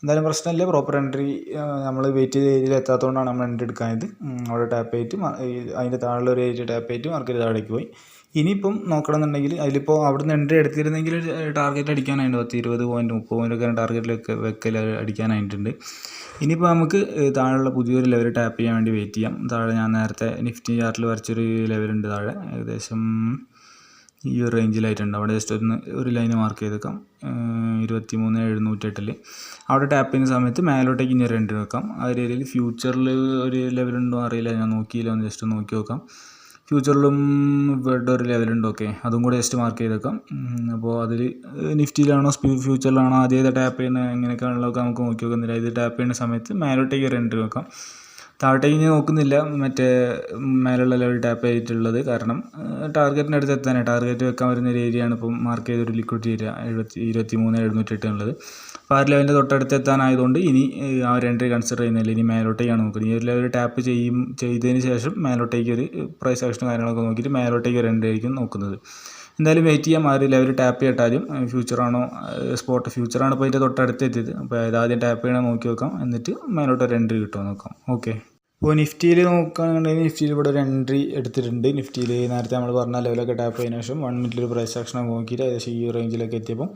എന്തായാലും പ്രശ്നമില്ല, പ്രോപ്പർ എൻട്രി നമ്മൾ വെയിറ്റ് ചെയ്ത ഏരിയയിൽ എത്താത്തതുകൊണ്ടാണ് നമ്മൾ എൻട്രി എടുക്കാനായത്. അവിടെ ടാപ്പ് ചെയ്തിട്ട് അതിൻ്റെ താഴെയുള്ള ഒരു ഏരിയ ടാപ്പ് ചെയ്തിട്ട് മാർക്കറ്റ് താഴേക്ക് പോയി. ഇനിയിപ്പം നോക്കണമെന്നുണ്ടെങ്കിൽ അതിലിപ്പോൾ അവിടുന്ന് എൻട്രി എടുത്തിരുന്നെങ്കിൽ ടാർഗറ്റ് അടിക്കാനായിട്ട് 10-20 പോയിൻറ്റ് 30 പോയിൻ്റൊക്കെ ടാർഗറ്റിലൊക്കെ വെക്കൽ അടിക്കാനായിട്ടുണ്ട്. ഇനിയിപ്പോൾ നമുക്ക് താഴെയുള്ള പുതിയൊരു ലെവൽ ടാപ്പ് ചെയ്യാൻ വേണ്ടി വെയിറ്റ് ചെയ്യാം. താഴെ ഞാൻ നേരത്തെ നിഫ്റ്റി ചാർട്ടിൽ വരച്ചൊരു ലെവലുണ്ട് താഴെ, ഏകദേശം ഈ ഒരു റേഞ്ചിലായിട്ടുണ്ട്. അവിടെ ജസ്റ്റ് ഒരു ലൈന് മാർക്ക് ചെയ്തേക്കാം, 23,708 അവിടെ ടാപ്പ് ചെയ്യുന്ന സമയത്ത് മേലോട്ടേക്ക് ഇനി ഒരു എൻട്രി വെക്കാം. ആ ഒരു ഏരിയയിൽ ഫ്യൂച്ചറിൽ ഒരു ലെവലുണ്ടോ അറിയില്ല, ഞാൻ നോക്കിയില്ല, ഒന്ന് ജസ്റ്റ് നോക്കി നോക്കാം. ഫ്യൂച്ചറിലും ഇവിടെ ഒരു ലെവലുണ്ട്. ഓക്കെ, അതും കൂടെ ജസ്റ്റ് മാർക്ക് ചെയ്തേക്കാം. അപ്പോൾ അതിൽ നിഫ്റ്റിയിലാണോ ഫ്യൂച്ചറിലാണോ ആദ്യമായിട്ട് ടാപ്പ് ചെയ്യുന്നത് എങ്ങനെയൊക്കെയാണുള്ളതൊക്കെ നമുക്ക് നോക്കി നോക്കുന്നില്ല. ഇത് ടാപ്പ് ചെയ്യുന്ന സമയത്ത് മേലോട്ടേക്ക് ഒരു എൻട്രി വെക്കാം. താഴോട്ടേക്ക് ഇനി നോക്കുന്നില്ല, മറ്റേ മേലുള്ള ലെവൽ ടാപ്പ് ചെയ്തിട്ടുള്ളത്. കാരണം ടാർഗറ്റിൻ്റെ അടുത്ത് എത്താനാണ്, ടാർഗറ്റ് വെക്കാൻ വരുന്ന ഒരു ഏരിയയാണ് ഇപ്പം മാർക്ക് ചെയ്തൊരു ലിക്വിഡിറ്റി ഏരിയ 23,708 ഉള്ളത്. അപ്പോൾ ആ ലെവലിൻ്റെ തൊട്ടടുത്ത് എത്താനായതുകൊണ്ട് ഇനി ആ ഒരു എൻട്രി കൺസിഡർ ചെയ്യുന്നില്ല. ഇനി മേലോട്ടേക്കാണ് നോക്കുന്നത്. ഈ ഒരു ലെവൽ ടാപ്പ് ചെയ്തതിന് ശേഷം മേലോട്ടേക്ക് ഒരു പ്രൈസ് ആക്ഷനും കാര്യങ്ങളൊക്കെ നോക്കിയിട്ട് മേലോട്ടേക്ക് ഒരു എൻട്രി ആയിരിക്കും നോക്കുന്നത്. എന്തായാലും വെയിറ്റ് ചെയ്യാം. ആ ഒരു ലെവൽ ടാപ്പ് ചെയ്തിട്ട് ആദ്യം ഫ്യൂച്ചറാണോ ഫ്യൂച്ചറാണ് ഇപ്പോൾ അതിൻ്റെ തൊട്ടടുത്ത് എത്തിയത്. അപ്പോൾ ആദ്യം ടാപ്പ് ചെയ്യണം നോക്കി നോക്കാം, എന്നിട്ട് മേലോട്ട് ഒരു എൻട്രി കിട്ടുമോ നോക്കാം. ഓക്കെ, ഇപ്പോൾ നിഫ്റ്റിയിൽ നോക്കുകയാണെന്നുണ്ടെങ്കിൽ നിഫ്റ്റിയിൽ ഇവിടെ ഒരു എൻട്രി എടുത്തിട്ടുണ്ട്. നിഫ്റ്റിയിൽ നേരത്തെ നമ്മൾ പറഞ്ഞ ലെവലൊക്കെ ടാപ്പ് ചെയ്തതിനു ശേഷം 1 മിനിറ്റിൽ ഒരു പ്രൈസ് ആക്ഷൻ നോക്കിയിട്ട് ഏകദേശം ഈ റേഞ്ചിലൊക്കെ എത്തിയപ്പോൾ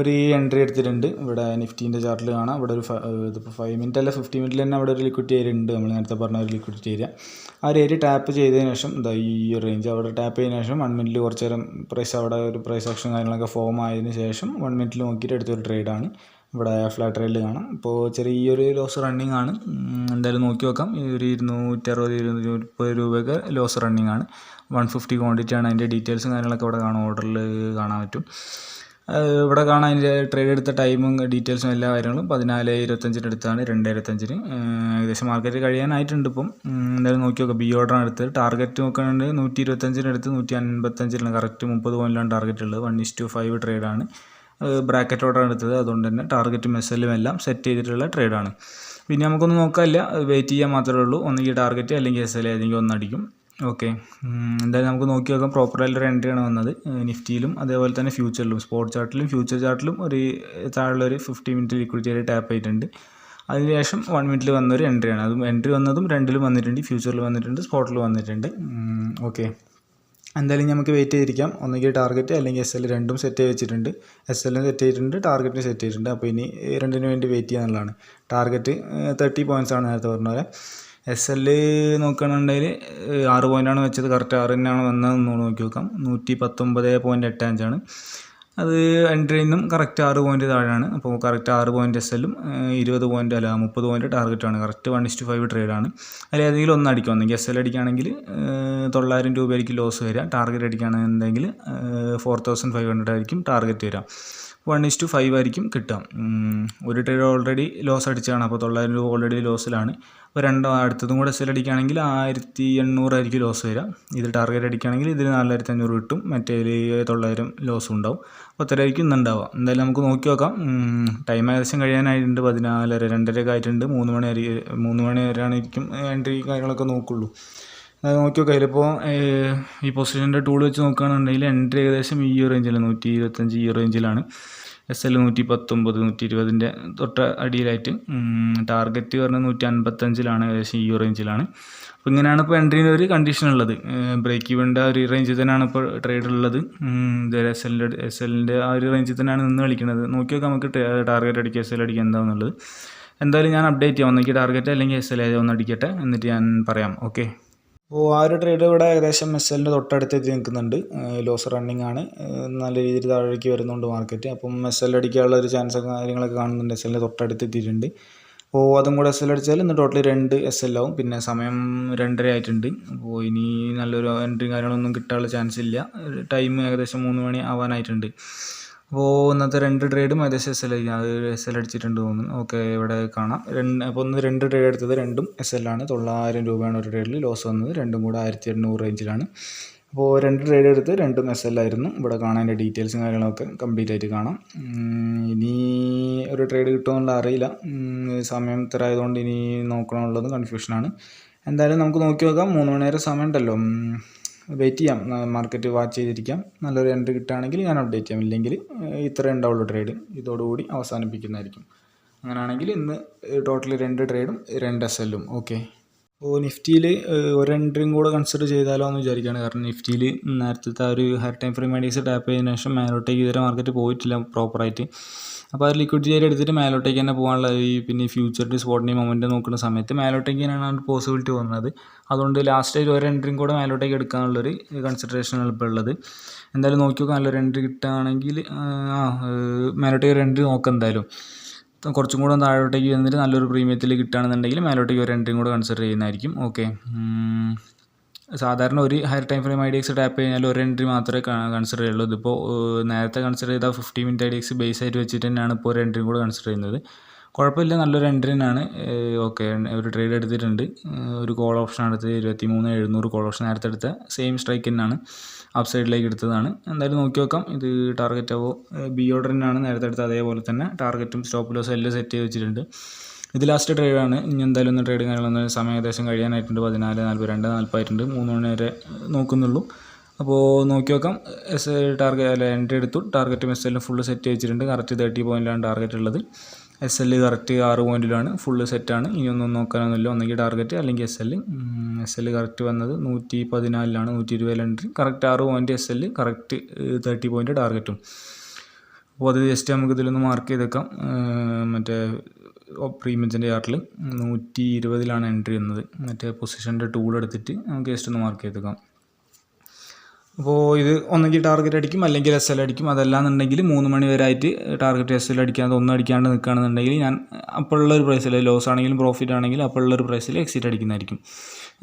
ഒരു എൻട്രി എടുത്തിട്ടുണ്ട്. ഇവിടെ നിഫ്റ്റീൻ്റെ ചാർട്ടിൽ കാണാം. ഇവിടെ ഒരു ഇതിപ്പോൾ 5 മിനിറ്റ് അല്ല 50 മിനിറ്റിൽ തന്നെ അവിടെ ഒരു ലിക്വിഡിറ്റി ഏരിയ ഉണ്ട്. നമ്മൾ നേരത്തെ പറഞ്ഞ ഒരു ലിക്വിഡിറ്റി ഏരിയ, ആ ഒരു ഏരിയ ടാപ്പ് ചെയ്തതിന് ശേഷം ഈ റേഞ്ച് അവിടെ ടാപ്പ് ചെയ്തതിന് ശേഷം 1 മിനിറ്റിൽ കുറച്ച് നേരം അവിടെ ഒരു പ്രൈസ് ആക്ഷൻ കാര്യങ്ങളൊക്കെ ഫോം ആയതിനു ശേഷം 1 മിനിറ്റിൽ നോക്കിയിട്ട് എടുത്തൊരു ട്രേഡാണ്. ഇവിടെ ഫ്ലാറ്റ് ട്രേഡിൽ കാണാം. ഇപ്പോൾ ചെറിയൊരു ലോസ് റണ്ണിങ് ആണ്. എന്തായാലും നോക്കി നോക്കാം. ഒരു 260-230 രൂപയൊക്കെ ലോസ് റണ്ണിങ് ആണ്. 150 ക്വാണ്ടിറ്റി ആണ്. അതിൻ്റെ ഡീറ്റെയിൽസും കാര്യങ്ങളൊക്കെ ഇവിടെ കാണാം, ഓർഡറിൽ കാണാൻ പറ്റും. ഇവിടെ കാണാൻ അതിൻ്റെ ട്രേഡ് എടുത്ത ടൈമും ഡീറ്റെയിൽസും എല്ലാ കാര്യങ്ങളും 14:25 അടുത്താണ്, 2:25. ഏകദേശം മാർക്കറ്റ് കഴിയാനായിട്ടുണ്ട് ഇപ്പം. എന്തായാലും നോക്കി നോക്കാം. ബി ഓർഡറാണ് എടുത്തത്. ടാർഗറ്റ് നോക്കുകയാണെങ്കിൽ 125 അടുത്ത് 155 കറക്റ്റ് 30 പോയിൻറ്റിലാണ് ടാർഗറ്റ് ഉള്ളത്. 1:5 ട്രേഡാണ്. ബ്രാക്കറ്റ് ഓർഡറാണ് എടുത്തത്. അതുകൊണ്ട് തന്നെ ടാർഗറ്റും SLും എല്ലാം സെറ്റ് ചെയ്തിട്ടുള്ള ട്രേഡാണ്. പിന്നെ നമുക്കൊന്നും നോക്കാനില്ല, വെയിറ്റ് ചെയ്യാൻ മാത്രമേ ഉള്ളൂ. ഒന്നുകിൽ ടാർഗറ്റ് അല്ലെങ്കിൽ SL ഏതെങ്കിലും ഒന്നടിക്കും. ഓക്കെ, എന്തായാലും നമുക്ക് നോക്കി നോക്കാം. പ്രോപ്പറായിട്ടുള്ളൊരു എൻട്രിയാണ് വന്നത് നിഫ്റ്റിയിലും അതേപോലെ തന്നെ ഫ്യൂച്ചറിലും. സ്പോട്ട് ചാർട്ടിലും ഫ്യൂച്ചർ ചാർട്ടിലും ഒരു താഴെയുള്ളൊരു 50 മിനിറ്റ് ലിക്വിഡിറ്റി ആയിട്ട് ടാപ്പ് ചെയ്തിട്ടുണ്ട്. അതിനുശേഷം 1 മിനിറ്റിൽ വന്നൊരു എൻട്രിയാണ്. അതും എൻട്രി വന്നതും രണ്ടിലും വന്നിട്ടുണ്ട്, ഫ്യൂച്ചറിൽ വന്നിട്ടുണ്ട്, സ്പോട്ടിൽ വന്നിട്ടുണ്ട്. ഓക്കെ, എന്തായാലും നമുക്ക് വെയിറ്റ് ചെയ്തിരിക്കാം. ഒന്നുകിൽ ടാർഗറ്റ് അല്ലെങ്കിൽ SL രണ്ടും സെറ്റ് ചെയ്ത് വെച്ചിട്ടുണ്ട്. SLനും സെറ്റ് ചെയ്തിട്ടുണ്ട്, ടാർഗറ്റിന് സെറ്റ് ചെയ്തിട്ടുണ്ട്. അപ്പോൾ ഇനി രണ്ടിന് വേണ്ടി വെയിറ്റ് ചെയ്യാന്നുള്ളതാണ്. ടാർഗറ്റ് 30 പോയിൻറ്റ്സ് ആണ് നേരത്തെ പറഞ്ഞ പോലെ. SL നോക്കുകയാണെന്നുണ്ടെങ്കിൽ 6 പോയിൻ്റാണ് വെച്ചത്. കറക്റ്റ് 6 തന്നെയാണ് വന്നതെന്ന് നോക്കി നോക്കാം. 119.85 അത് എൻട്രിയിൽ നിന്നും കറക്റ്റ് 6 പോയിൻറ്റ് താഴെയാണ്. അപ്പോൾ കറക്റ്റ് 6 പോയിൻറ്റ് SLും 20 പോയിൻറ്റ് അല്ല 30 പോയിൻറ്റ് ടാർഗറ്റാണ്. കറക്റ്റ് 1:5 ട്രേഡാണ്. അതിൽ ഏതെങ്കിലും ഒന്ന് അടിക്കും. ഒന്നെങ്കിൽ SL അടിക്കുകയാണെങ്കിൽ 900 രൂപയായിരിക്കും ലോസ് വരിക. ടാർഗറ്റ് അടിക്കുകയാണെന്നുണ്ടെങ്കിൽ 4,500 ആയിരിക്കും ടാർഗറ്റ് വരിക. 1:5 ആയിരിക്കും കിട്ടുക. ഒരു ട്രേഡ് ഓൾറെഡി ലോസ് അടിച്ചതാണ്. അപ്പോൾ 900 രൂപ ഓൾറെഡി ലോസിലാണ്. അപ്പോൾ അടുത്തതും കൂടെ SL അടിക്കുകയാണെങ്കിൽ 1,800 ആയിരിക്കും ലോസ് വരിക. ഇത് ടാർഗറ്റ് അടിക്കുകയാണെങ്കിൽ ഇതിൽ 4,500 കിട്ടും, മറ്റേതിൽ 900 ലോസ് ഉണ്ടാവും. അപ്പോൾ അത്രയായിരിക്കും ഇന്നുണ്ടാവുക. എന്തായാലും നമുക്ക് നോക്കി നോക്കാം. ടൈം ഏകദേശം കഴിയാനായിട്ടുണ്ട്. 14:30 2:30 ആയിട്ടുണ്ട്. 3 മണി വരെയായിരിക്കും എൻട്രി കാര്യങ്ങളൊക്കെ നോക്കുള്ളൂ. അത് നോക്കി നോക്കാം. ഇതിലിപ്പോൾ ഈ പൊസിഷൻ്റെ ടൂൾ വെച്ച് നോക്കുകയാണെന്നുണ്ടെങ്കിൽ എൻട്രി ഏകദേശം ഈ റേഞ്ചിലാണ്, 125 ഈ റേഞ്ചിലാണ്. SL 119, 120 തൊട്ട് അടിയിലായിട്ട്. ടാർഗറ്റ് പറഞ്ഞാൽ 155 ഏകദേശം ഈ റേഞ്ചിലാണ്. അപ്പോൾ ഇങ്ങനെയാണ് ഇപ്പോൾ എൻട്രീൻ്റെ ഒരു കണ്ടീഷൻ ഉള്ളത്. ബ്രേക്ക് ഈവൻ്റെ ഒരു റേഞ്ചിൽ തന്നെയാണ് ഇപ്പോൾ ട്രേഡ് ഉള്ളത്. ഇതുവരെ SLൻ്റെ ആ ഒരു റേഞ്ചിൽ തന്നെയാണ് നിന്ന് കളിക്കുന്നത്. നോക്കി നോക്കാം നമുക്ക് ടാർഗറ്റ് അടിക്കുക SL അടിക്കുക എന്താണെന്നുള്ളത്. എന്തായാലും ഞാൻ അപ്ഡേറ്റ് ചെയ്യാം. ഒന്നെങ്കിൽ ടാർഗറ്റ് അല്ലെങ്കിൽ SL ഒന്ന് അടിക്കട്ടെ, എന്നിട്ട് ഞാൻ പറയാം. ഓക്കെ. അപ്പോൾ ആ ഒരു ട്രേഡ് ഇവിടെ ഏകദേശം SLൻ്റെ തൊട്ടടുത്ത് എത്തി നിൽക്കുന്നുണ്ട്. ലോസ് റണ്ണിങ് ആണ്, നല്ല രീതിയിൽ താഴേക്ക് വരുന്നുണ്ട് മാർക്കറ്റ്. അപ്പം SL അടിക്കാനുള്ള ഒരു ചാൻസൊക്കെ കാര്യങ്ങളൊക്കെ കാണുന്നുണ്ട്. SLൻ്റെ തൊട്ടടുത്ത് എത്തിയിട്ടുണ്ട്. അപ്പോൾ അതും കൂടെ SL അടിച്ചാൽ ഇന്ന് ടോട്ടലി 2 SL ആവും. പിന്നെ സമയം 2:30 ആയിട്ടുണ്ട്. അപ്പോൾ ഇനി നല്ലൊരു എൻട്രിയും കാര്യങ്ങളൊന്നും കിട്ടാനുള്ള ചാൻസ് ഇല്ല. ടൈം ഏകദേശം 3 മണി ആവാനായിട്ടുണ്ട്. അപ്പോൾ ഇന്നത്തെ 2 ട്രേഡും ഏകദേശം SL അടിച്ചിട്ടുണ്ട് തോന്നുന്നു. ഓക്കെ, ഇവിടെ കാണാം. അപ്പോൾ ഒന്ന് 2 ട്രേഡ് എടുത്തത് രണ്ടും SL ആണ്. 900 രൂപയാണ് ഒരു ട്രേഡിൽ ലോസ് വന്നത്. രണ്ടും കൂടെ 1800 റേഞ്ചിലാണ്. അപ്പോൾ 2 ട്രേഡ് എടുത്ത് രണ്ടും SL ആയിരുന്നു. ഇവിടെ കാണാൻ എൻ്റെ ഡീറ്റെയിൽസും കാര്യങ്ങളൊക്കെ കംപ്ലീറ്റ് ആയിട്ട് കാണാം. ഇനി ഒരു ട്രേഡ് കിട്ടുമെന്നുള്ള അറിയില്ല. സമയം ഇത്ര ആയതുകൊണ്ട് ഇനി നോക്കണമുള്ളത് കൺഫ്യൂഷനാണ്. എന്തായാലും നമുക്ക് നോക്കി നോക്കാം. 3 മണി വരെ സമയം ഉണ്ടല്ലോ, വെയിറ്റ് ചെയ്യാം. മാർക്കറ്റ് വാച്ച് ചെയ്തിരിക്കാം. നല്ലൊരു എൻട്രി കിട്ടുകയാണെങ്കിൽ ഞാൻ അപ്ഡേറ്റ് ചെയ്യാം. ഇല്ലെങ്കിൽ ഇത്രേ ഉണ്ടാവുള്ളൂ ട്രേഡ്. ഇതോടുകൂടി അവസാനിപ്പിക്കുന്നതായിരിക്കും. അങ്ങനെയാണെങ്കിൽ ഇന്ന് ടോട്ടലി 2 ട്രേഡും 2 SLഉം. ഓക്കെ. അപ്പോൾ നിഫ്റ്റിയിൽ ഒരു എൻട്രിയും കൂടെ കൺസിഡർ ചെയ്താലോ എന്ന് വിചാരിക്കുകയാണ്. കാരണം നിഫ്റ്റിയിൽ നേരത്തെ ആ ഒരു higher time frame IDX tap ചെയ്തതിനു ശേഷം മേലോട്ടേക്ക് ഇതുവരെ മാർക്കറ്റ് പോയിട്ടില്ല പ്രോപ്പറായിട്ട്. അപ്പോൾ ആ ലിക്വിഡിറ്റി ഏരിയ എടുത്തിട്ട് മേലോട്ടേക്ക് തന്നെ പോകാനുള്ള പിന്നെ ഫ്യൂച്ചറിൻ്റെ സ്പോട്ടിൻ്റെയും മൊമെൻ്റ് നോക്കുന്ന സമയത്ത് മേലോട്ടേക്ക് തന്നെയാണ് പോസിബിലിറ്റി തോന്നുന്നത്. അതുകൊണ്ട് ലാസ്റ്റ് ഒരു എൻട്രിയും കൂടെ മേലോട്ടേക്ക് എടുക്കാനുള്ളൊരു കൺസിഡറേഷനാണ് ഇപ്പോൾ ഉള്ളത്. എന്തായാലും നോക്കി നോക്കാം. നല്ലൊരു എൻട്രി കിട്ടുകയാണെങ്കിൽ മേലോട്ടേക്ക് ഒരു എൻട്രി നോക്കാം. എന്തായാലും കുറച്ചും കൂടെ താഴോട്ടേക്ക് വന്നിട്ട് നല്ലൊരു പ്രീമിയത്തിൽ കിട്ടുകയാണെന്നുണ്ടെങ്കിൽ മേലോട്ടേക്ക് ഒരു എൻട്രിയും കൂടെ കൺസിഡർ ചെയ്യുന്നതായിരിക്കും. ഓക്കെ. സാധാരണ ഒരു higher time frame IDX tap കഴിഞ്ഞാൽ ഒരു എൻട്രി മാത്രമേ കൺസിഡർ ചെയ്യുള്ളൂ. ഇതിപ്പോൾ നേരത്തെ കൺസിഡർ ചെയ്ത 50 മിനിറ്റ് IDX ബേസ് ആയിട്ട് വെച്ചിട്ട് തന്നെയാണ് ഇപ്പോൾ ഒരു എൻട്രിയും കൂടെ കൺസിഡർ ചെയ്യുന്നത്. കുഴപ്പമില്ല, നല്ലൊരു എൻട്രി തന്നെയാണ്. ഓക്കെ, ഒരു ട്രേഡ് എടുത്തിട്ടുണ്ട്. ഒരു കോൾ ഓപ്ഷൻ എടുത്ത് 23,700 കോൾ ഓപ്ഷൻ നേരത്തെ എടുത്ത സെയിം സ്ട്രൈക്ക് തന്നെയാണ്, അപ്പ് സൈഡിലേക്ക് എടുത്തതാണ്. എന്തായാലും നോക്കി നോക്കാം. ഇത് ടാർഗറ്റ് ആവോ ബി ഓർഡർ തന്നെയാണ് നേരത്തെ എടുത്ത അതേപോലെ തന്നെ ടാർഗറ്റും സ്റ്റോപ്പ് ലോസും എല്ലാം സെറ്റ് ചെയ്ത് വെച്ചിട്ടുണ്ട്. ഇത് ലാസ്റ്റ് ട്രേഡാണ്. ഇനി എന്തായാലും ഒന്ന് ട്രേഡ് കാര്യങ്ങളൊന്നും സമയം ഏകദേശം കഴിയാനായിട്ടുണ്ട്. 14:42, 40 ആയിട്ടുണ്ട്. 3 മണി വരെ നോക്കുന്നുള്ളൂ. അപ്പോൾ നോക്കി നോക്കാം. എൻട്രി എടുത്തു. ടാർഗറ്റും SLും ഫുള്ള് സെറ്റ് വെച്ചിട്ടുണ്ട്. കറക്റ്റ് 30 പോയിൻറ്റിലാണ് ടാർഗറ്റ് ഉള്ളത്. SL കറക്റ്റ് 6 പോയിൻറ്റിലാണ്, ഫുള്ള് സെറ്റാണ്. ഇനിയൊന്നും നോക്കാനൊന്നുമില്ല. ഒന്നെങ്കിൽ ടാർഗറ്റ് അല്ലെങ്കിൽ SL കറക്റ്റ് വന്നത് 114 120 entry, correct 6 point SL, correct 30 point ടാർഗറ്റും. അപ്പോൾ അത് ജസ്റ്റ് നമുക്ക് ഇതിലൊന്ന് മാർക്ക് ചെയ്തേക്കാം. മറ്റേ പ്രീമിയത്തിൻ്റെ ചാർട്ടിൽ 120 എൻട്രി വന്നത്. മറ്റേ പൊസിഷൻ്റെ ടൂൾ എടുത്തിട്ട് നമുക്ക് ജസ്റ്റ് ഒന്ന് മാർക്ക് ചെയ്തേക്കാം. അപ്പോൾ ഇത് ഒന്നെങ്കിൽ ടാർഗറ്റ് അടിക്കും അല്ലെങ്കിൽ SL അടിക്കും. അതല്ലാന്നുണ്ടെങ്കിൽ 3 മണി വരെ ആയിട്ട് ടാർഗറ്റ് SL അടിക്കാതെ ഒന്നും അടിക്കാണ്ട് നിൽക്കുകയാണെന്നുണ്ടെങ്കിൽ ഞാൻ അപ്പോഴുള്ളൊരു പ്രൈസിൽ, ലോസ് ആണെങ്കിലും പ്രോഫിറ്റ് ആണെങ്കിലും അപ്പോഴുള്ളൊരു പ്രൈസിൽ എക്സിറ്റ് അടിക്കുന്നതായിരിക്കും.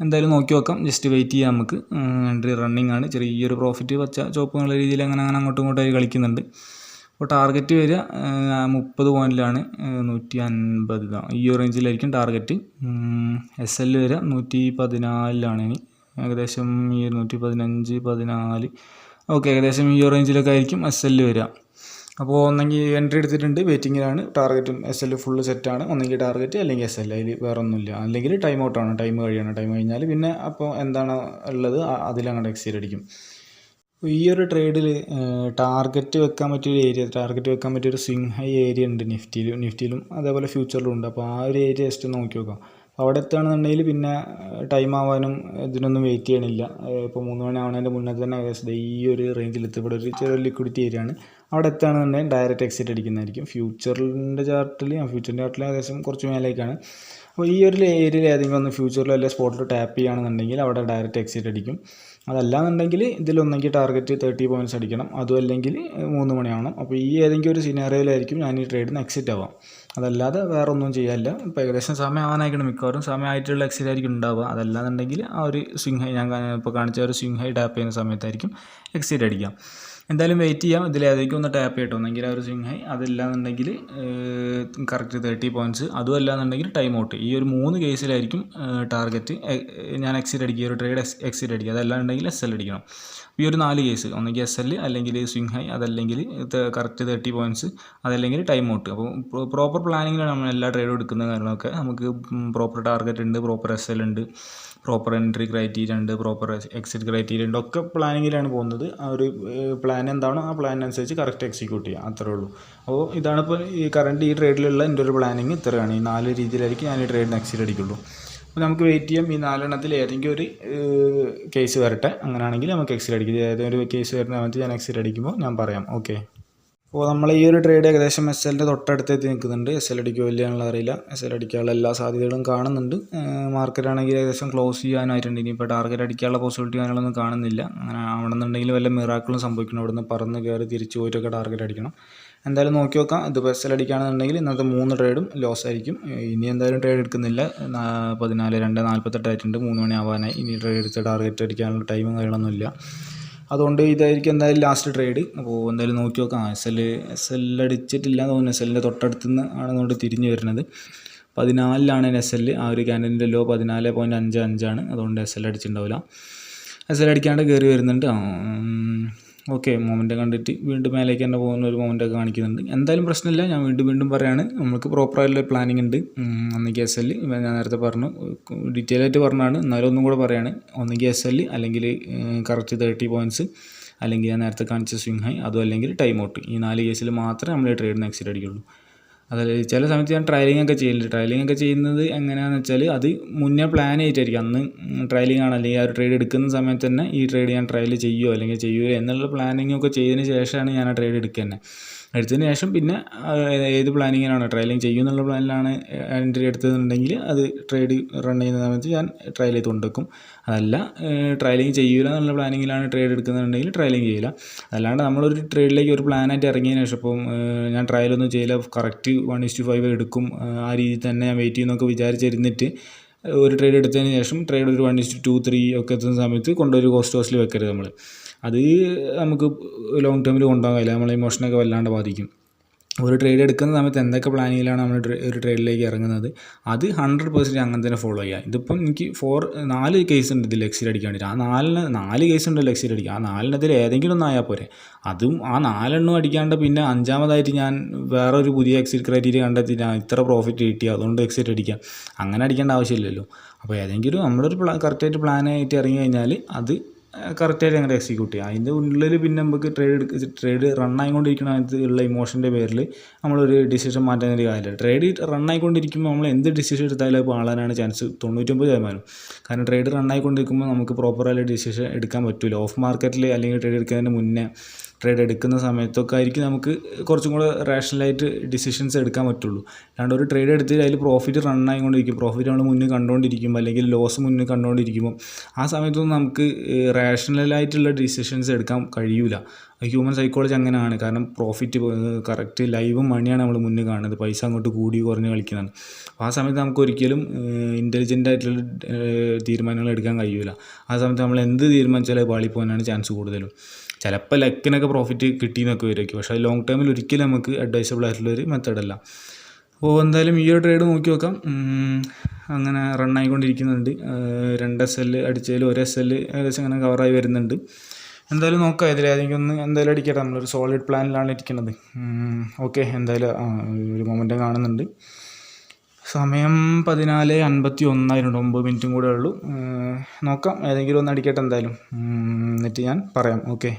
എന്തായാലും നോക്കി നോക്കാം. ജസ്റ്റ് വെയിറ്റ് ചെയ്യാം നമുക്ക്. എൻട്രി റണ്ണിങ് ആണ്. ചെറിയൊരു പ്രോഫിറ്റ് പച്ച ചുവപ്പ് എന്നുള്ള രീതിയിൽ അങ്ങനെ അങ്ങോട്ടും ഇങ്ങോട്ടായി കളിക്കുന്നുണ്ട്. അപ്പോൾ ടാർഗറ്റ് വരിക 30 പോയിൻറ്റിലാണ്, 150 ഈ റേഞ്ചിലായിരിക്കും ടാർഗറ്റ്. SL വരിക 114 ഇനി ഏകദേശം ഈ 115 14. ഓക്കെ, ഏകദേശം ഈ റേഞ്ചിലൊക്കെ ആയിരിക്കും SL വരിക. അപ്പോൾ ഒന്നെങ്കിൽ എൻട്രി എടുത്തിട്ടുണ്ട്, വെയിറ്റിങ്ങിലാണ്. ടാർഗറ്റും SL ഫുള്ള് സെറ്റാണ്. ഒന്നെങ്കിൽ ടാർഗറ്റ് അല്ലെങ്കിൽ SL, അതിൽ വേറെ ഒന്നുമില്ല. അല്ലെങ്കിൽ ടൈം ഔട്ടാണ്, ടൈം കഴിയാണ്. ടൈം കഴിഞ്ഞാൽ പിന്നെ അപ്പോൾ എന്താണ് ഉള്ളത് അതിലങ്ങോട്ട് എക്സീഡ് അടിക്കും. ഈ ഒരു ട്രേഡിൽ ടാർഗറ്റ് വെക്കാൻ പറ്റിയൊരു സ്വിങ് ഹൈ ഏരിയ ഉണ്ട് നിഫ്റ്റിയിലും അതേപോലെ ഫ്യൂച്ചറിലും ഉണ്ട്. അപ്പോൾ ആ ഒരു ഏരിയ ജസ്റ്റ് നോക്കി നോക്കാം. അവിടെ എത്തുകയാണെന്നുണ്ടെങ്കിൽ പിന്നെ ടൈം ആവാനും ഇതിനൊന്നും വെയിറ്റ് ചെയ്യണില്ല. ഇപ്പോൾ 3 മണി ആവുന്നതിൻ്റെ മുന്നേ തന്നെ ഏകദേശം ഈ ഒരു റേഞ്ചിലെത്തി. ഇവിടെ ഒരു ചെറിയ ലിക്വിഡിറ്റി ഏരിയ ആണ്. അവിടെ എത്തുകയാണെന്നുണ്ടെങ്കിൽ ഡയറക്റ്റ് എക്സിറ്റ് അടിക്കുന്നതായിരിക്കും. ഫ്യൂച്ചറിൻ്റെ ചാർട്ടിൽ ഏകദേശം കുറച്ച് മേലേക്കാണ്. അപ്പോൾ ഈ ഒരു ഏരിയയിൽ ഏതെങ്കിലും ഒന്ന് ഫ്യൂച്ചറിൽ അല്ലെങ്കിൽ സ്പോട്ടിൽ ടാപ്പ് ചെയ്യുകയാണെന്നുണ്ടെങ്കിൽ അവിടെ ഡയറക്റ്റ് എക്സിറ്റ് അടിക്കും. അതല്ലാന്നുണ്ടെങ്കിൽ ഇതിലൊന്നെങ്കിൽ ടാർഗറ്റ് 30 പോയിൻറ്റ്സ് അടിക്കണം, അതും അല്ലെങ്കിൽ 3 മണിയാവണം. അപ്പോൾ ഈ ഏതെങ്കിലും ഒരു സിനാറിയോയിലായിരിക്കും ഞാൻ ഈ ട്രേഡിന് എക്സിറ്റ് ആവാം. അതല്ലാതെ വേറെ ഒന്നും ചെയ്യാനില്ല. ഇപ്പോൾ ഏകദേശം സമയം ആവാനായിരിക്കണം, മിക്കവാറും സമയമായിട്ടുള്ള എക്സിറ്റ് ആയിരിക്കും ഉണ്ടാവുക. അതല്ലാന്നുണ്ടെങ്കിൽ ആ ഒരു സ്വിങ് ഹൈ ഞാൻ ഇപ്പോൾ കാണിച്ച ഒരു സ്വിങ് ഹൈ ടാപ്പ് ചെയ്യുന്ന സമയത്തായിരിക്കും എക്സിറ്റ് അടിക്കാം. എന്തായാലും വെയിറ്റ് ചെയ്യാം. ഇതിലേതെങ്കിലും ഒന്ന് ടാപ്പ് ചെയ്യട്ടോ, ഒന്നെങ്കിൽ ആ ഒരു സ്വിങ് ഹൈ, അതല്ലാന്നുണ്ടെങ്കിൽ കറക്റ്റ് 30 പോയിൻറ്റ്സ്, അതും അല്ലാന്നുണ്ടെങ്കിൽ ടൈം ഔട്ട്. ഈ ഒരു 3 കേസിലായിരിക്കും ടാർഗറ്റ് ഞാൻ എക്സിറ്റ് അടിക്കുക, ഒരു ട്രേഡ് എക്സിറ്റ് അടിക്കുക. അതല്ലാന്നുണ്ടെങ്കിൽ SL അടിക്കണം. ഈ ഒരു 4 കേസ്, ഒന്നെങ്കിൽ SL, അല്ലെങ്കിൽ സ്വിങ് ഹൈ, അതല്ലെങ്കിൽ കറക്റ്റ് 30 പോയിൻറ്റ്സ്, അതല്ലെങ്കിൽ ടൈം ഔട്ട്. അപ്പോൾ പ്രോപ്പർ പ്ലാനിങ്ങിലാണ് നമ്മൾ എല്ലാ ട്രേഡും എടുക്കുന്ന കാര്യങ്ങളൊക്കെ. നമുക്ക് പ്രോപ്പർ ടാർഗറ്റ് ഉണ്ട്, പ്രോപ്പർ SL ഉണ്ട്, പ്രോപ്പർ എൻട്രി ക്രൈറ്റീരിയ ഉണ്ട്, പ്രോപ്പർ എക്സിറ്റ് ക്രൈറ്റീരിയ ഉണ്ട്. ഒക്കെ പ്ലാനിങ്ങിലാണ് പോകുന്നത്. ആ ഒരു പ്ലാൻ പ്ലാൻ എന്താണോ ആ പ്ലാനിനനുസരിച്ച് കറക്റ്റ് എക്സിക്യൂട്ട് ചെയ്യാം, അത്രേ ഉള്ളൂ. അപ്പോൾ ഇതാണ് ഇപ്പോൾ ഈ കറണ്ട് ഈ ട്രേഡിലുള്ള എൻ്റെ ഒരു പ്ലാനിങ് ഇത്രയാണ്. ഈ 4 രീതിയിലായിരിക്കും ഞാൻ ഈ ട്രേഡിന് എക്സിറ്റ് അടിക്കുള്ളൂ. അപ്പോൾ നമുക്ക് വെയിറ്റ് ചെയ്യാം, ഈ 4 ഏതെങ്കിലും ഒരു കേസ് വരട്ടെ. അങ്ങനെയാണെങ്കിൽ നമുക്ക് എക്സിറ്റ് അടിക്കും. ഏതെങ്കിലും ഒരു കേസ് വരുന്ന സമയത്ത് ഞാൻ എക്സിറ്റ് അടിക്കുമ്പോൾ ഞാൻ പറയാം. ഓക്കെ. അപ്പോൾ നമ്മൾ ഈ ഒരു ട്രേഡ് ഏകദേശം SLൻ്റെ തൊട്ടടുത്തെത്തി നിൽക്കുന്നുണ്ട്. SL അടിക്കുമോ ഇല്ലയെന്നുള്ള അറിയില്ല. SL അടിക്കാനുള്ള എല്ലാ സാധ്യതകളും കാണുന്നുണ്ട്. മാർക്കറ്റാണെങ്കിൽ ഏകദേശം ക്ലോസ് ചെയ്യാനായിട്ടുണ്ട്. ഇനിയിപ്പോൾ ടാർഗറ്റ് അടിക്കാനുള്ള പോസിബിലിറ്റി കാര്യങ്ങളൊന്നും കാണുന്നില്ല. അങ്ങനെ ആവണമെന്നുണ്ടെങ്കിൽ വല്ല മിറാക്കിളും സംഭവിക്കണം. ഇവിടുന്ന് പറന്ന് കയറി തിരിച്ച് പോയിട്ടൊക്കെ ടാർഗറ്റ് അടിക്കണം. എന്തായാലും നോക്കി നോക്കാം. ഇതിപ്പോൾ SL അടിക്കുകയാണെന്നുണ്ടെങ്കിൽ ഇന്നത്തെ 3 ട്രേഡും ലോസ് ആയിരിക്കും. ഇനി എന്തായാലും ട്രേഡ് എടുക്കുന്നില്ല. 14:02:48 ആയിട്ടുണ്ട്. 3 മണി ആവാനായി. ഇനി ട്രേഡ് എടുത്ത് ടാർഗറ്റ് അടിക്കാനുള്ള ടൈമും കാര്യങ്ങളൊന്നുമില്ല. അതുകൊണ്ട് ഇതായിരിക്കും എന്തായാലും ലാസ്റ്റ് ട്രേഡ്. അപ്പോൾ എന്തായാലും നോക്കി നോക്കാം. SL അടിച്ചിട്ടില്ല തോന്നുന്നു. SLൻ്റെ തൊട്ടടുത്ത് നിന്ന് ആണെന്നുകൊണ്ട് തിരിഞ്ഞ് വരുന്നത് 14 SL. ആ ഒരു ക്യാൻഡിലിൻ്റെ ലോ 14.55 അതുകൊണ്ട് SL അടിച്ചിട്ടുണ്ടാവില്ല. SL അടിക്കാണ്ട് കയറി വരുന്നുണ്ട്. ഓക്കെ, മൊമെൻ്റ് കണ്ടിട്ട് വീണ്ടും മേലേക്ക് തന്നെ പോകുന്ന ഒരു മൊമെൻ്റൊക്കെ കാണിക്കുന്നുണ്ട്. എന്തായാലും പ്രശ്നമില്ല. ഞാൻ വീണ്ടും പറയുകയാണ്, നമുക്ക് പ്രോപ്പറായിട്ടുള്ള പ്ലാനിങ് ഉണ്ട്. ഒന്നുകിൽ SL, ഞാൻ നേരത്തെ പറഞ്ഞു, ഡീറ്റെയിൽ ആയിട്ട് പറഞ്ഞാണ്, എന്നാലും ഒന്നും കൂടെ പറയുകയാണ്. ഒന്നുകിൽ SL അല്ലെങ്കിൽ കറക്റ്റ് 30 പോയിൻറ്റ്സ്, അല്ലെങ്കിൽ ഞാൻ നേരത്തെ കാണിച്ച സ്വിങ് ഹൈ, അതും അല്ലെങ്കിൽ ടൈം ഔട്ട്. ഈ 4 കേസിൽ മാത്രമേ നമ്മൾ ട്രേഡിന് എക്സിറ്റ് അടിക്കുള്ളൂ. അതായത് ചില സമയത്ത് ഞാൻ ട്രയലിംഗ് ഒക്കെ ചെയ്യില്ല. ട്രയലിംഗ് ഒക്കെ ചെയ്യുന്നത് എങ്ങനെയാണെന്ന് വെച്ചാൽ അത് മുന്നേ പ്ലാൻ ആയിട്ടായിരിക്കും. അന്ന് ട്രയലിംഗ് ആണ്, അല്ലെങ്കിൽ ആ ഒരു ട്രേഡ് എടുക്കുന്ന സമയത്ത് തന്നെ ഈ ട്രേഡ് ഞാൻ ട്രയൽ ചെയ്യുമോ അല്ലെങ്കിൽ ചെയ്യുമോ എന്നുള്ള പ്ലാനിങ് ഒക്കെ ചെയ്തതിന് ശേഷമാണ് ഞാൻ ആ ട്രേഡ് എടുക്കുക തന്നെ. എടുത്തതിന് ശേഷം പിന്നെ ഏത് പ്ലാനിങ്ങിനാണ് ട്രയലിംഗ് ചെയ്യുമെന്നുള്ള പ്ലാനിലാണ് എൻട്രി എടുത്തതെന്നുണ്ടെങ്കിൽ അത് ട്രേഡ് റൺ ചെയ്യുന്ന സമയത്ത് ഞാൻ ട്രയൽ ചെയ്ത് കൊണ്ടുവെക്കും. അതല്ല ട്രയലിംഗ് ചെയ്യില്ല എന്നുള്ള പ്ലാനിങ്ങിലാണ് ട്രേഡ് എടുക്കുന്നുണ്ടെങ്കിൽ ട്രയലിംഗ് ചെയ്യില്ല. അല്ലാണ്ട് നമ്മളൊരു ട്രേഡിലേക്ക് ഒരു പ്ലാനായിട്ട് ഇറങ്ങിയതിന് ശേഷം ഇപ്പം ഞാൻ ട്രയലൊന്നും ചെയ്യില്ല, കറക്റ്റ് 1:5 എടുക്കും, ആ രീതിയിൽ തന്നെ ഞാൻ വെയിറ്റ് ചെയ്യുന്നൊക്കെ വിചാരിച്ചിരുന്നിട്ട് ഒരു ട്രേഡ് എടുത്തതിന് ശേഷം ട്രേഡ് ഒരു 1:2, 3 ഒക്കെ എത്തുന്ന സമയത്ത് കൊണ്ടൊരു കോസ്റ്റ് വെക്കരുത് നമ്മൾ. അത് നമുക്ക് ലോങ് ടേമിൽ കൊണ്ടുപോകാൻ കഴിയില്ല. നമ്മളെ ഇമോഷനൊക്കെ വല്ലാണ്ട് ബാധിക്കും. ഒരു ട്രേഡ് എടുക്കുന്ന സമയത്ത് എന്തൊക്കെ പ്ലാനിങ്ങിലാണ് നമ്മൾ ഒരു ട്രേഡിലേക്ക് ഇറങ്ങുന്നത് അത് 100% അങ്ങനെ തന്നെ ഫോളോ ചെയ്യുക. ഇതിപ്പം എനിക്ക് 4 കേസ് ഉണ്ട് ഇതിൽ എക്സിറ്റ് അടിക്കാൻ വേണ്ടിയിട്ട്. ആ 4 കേസ് ഉണ്ടല്ലോ എക്സിറ്റ് അടിക്കുക. ആ 4 ഏതെങ്കിലും ഒന്നായാൽ പോരെ. അതും ആ 4 അടിക്കാണ്ട് പിന്നെ 5-മതായിട്ട് ഞാൻ വേറെ ഒരു പുതിയ എക്സിറ്റ് ക്രൈറ്റീരിയ കണ്ടെത്തി ഞാൻ ഇത്ര പ്രോഫിറ്റ് കിട്ടി അതുകൊണ്ട് എക്സിറ്റ് അടിക്കാം, അങ്ങനെ അടിക്കേണ്ട ആവശ്യമില്ലല്ലോ. അപ്പോൾ ഏതെങ്കിലും നമ്മളൊരു കറക്റ്റായിട്ട് പ്ലാനായിട്ട് ഇറങ്ങി കഴിഞ്ഞാൽ അത് കറക്റ്റായിട്ട് അങ്ങനെ എക്സിക്യൂട്ട് ചെയ്യുക. അതിൻ്റെ ഉള്ളിൽ പിന്നെ നമുക്ക് ട്രേഡ് റണ്ണായിക്കൊണ്ടിരിക്കുന്ന അതിനകത്ത് ഉള്ള ഇമോഷൻ്റെ പേരിൽ നമ്മളൊരു ഡിസിഷൻ മാറ്റാൻ വേണ്ടി കാര്യമില്ല. ട്രേഡ് റണ്ണായിക്കൊണ്ടിരിക്കുമ്പോൾ നമ്മൾ എന്ത് ഡിസിഷൻ എടുത്താലും അത് പാളാനാണ് ചാൻസ് 99%. കാരണം ട്രേഡ് റണ്ണായിക്കൊണ്ടിരിക്കുമ്പോൾ നമുക്ക് പ്രോപ്പറായിട്ട് ഡിസിഷൻ എടുക്കാൻ പറ്റില്ല. ഓഫ് മാർക്കറ്റിൽ അല്ലെങ്കിൽ ട്രേഡ് എടുക്കുന്നതിന് മുന്നേ ട്രേഡ് എടുക്കുന്ന സമയത്തൊക്കെ ആയിരിക്കും നമുക്ക് കുറച്ചും കൂടെ റാഷണലായിട്ട് ഡിസിഷൻസ് എടുക്കാൻ പറ്റുള്ളൂ. അല്ലാണ്ട് ഒരു ട്രേഡ് എടുത്തിട്ട് അതിൽ പ്രോഫിറ്റ് റണ്ണായിക്കൊണ്ടിരിക്കും, പ്രോഫിറ്റ് നമ്മൾ മുന്നിൽ കണ്ടുകൊണ്ടിരിക്കുമ്പോൾ അല്ലെങ്കിൽ ലോസ് മുന്നിൽ കണ്ടുകൊണ്ടിരിക്കുമ്പോൾ ആ സമയത്തൊന്നും നമുക്ക് റാഷണലായിട്ടുള്ള ഡിസിഷൻസ് എടുക്കാൻ കഴിയില്ല. ഹ്യൂമൻ സൈക്കോളജി അങ്ങനെയാണ്. കാരണം പ്രോഫിറ്റ് കറക്റ്റ് ലൈവും മണിയാണ് നമ്മൾ മുന്നിൽ കാണുന്നത്, പൈസ അങ്ങോട്ട് കൂടി കുറഞ്ഞ് കളിക്കുന്നതാണ്. അപ്പോൾ ആ സമയത്ത് നമുക്ക് ഒരിക്കലും ഇൻ്റലിജൻ്റ് ആയിട്ടുള്ള തീരുമാനങ്ങൾ എടുക്കാൻ കഴിയില്ല. ആ സമയത്ത് നമ്മൾ എന്ത് തീരുമാനിച്ചാലും പാളിപ്പോകാനാണ് ചാൻസ് കൂടുതലും. ചിലപ്പോൾ ലക്കിനൊക്കെ പ്രോഫിറ്റ് കിട്ടിയെന്നൊക്കെ വരുമായിരിക്കും, പക്ഷേ ലോങ് ടേമിൽ ഒരിക്കലും നമുക്ക് അഡ്വൈസബിൾ ആയിട്ടുള്ളൊരു മെത്തേഡല്ല. അപ്പോൾ എന്തായാലും ഈ ഒരു ട്രേഡ് നോക്കി നോക്കാം. അങ്ങനെ റണ്ണായിക്കൊണ്ടിരിക്കുന്നുണ്ട്. 2 SL അടിച്ചതിൽ 1 SL ഏകദേശം അങ്ങനെ കവറായി വരുന്നുണ്ട്. എന്തായാലും നോക്കാം, ഇതിലേതെങ്കിലും ഒന്ന് എന്തായാലും അടിക്കട്ടെ. നമ്മളൊരു സോളിഡ് പ്ലാനിലാണ് ഇരിക്കുന്നത്. ഓക്കെ, എന്തായാലും ഒരു മൊമെൻ്റ് കാണുന്നുണ്ട്. സമയം 14:51 9 മിനിറ്റും കൂടെ ഉള്ളൂ. നോക്കാം, ഏതെങ്കിലും ഒന്ന് അടിക്കട്ടെ എന്തായാലും, എന്നിട്ട് ഞാൻ പറയാം. ഓക്കെ,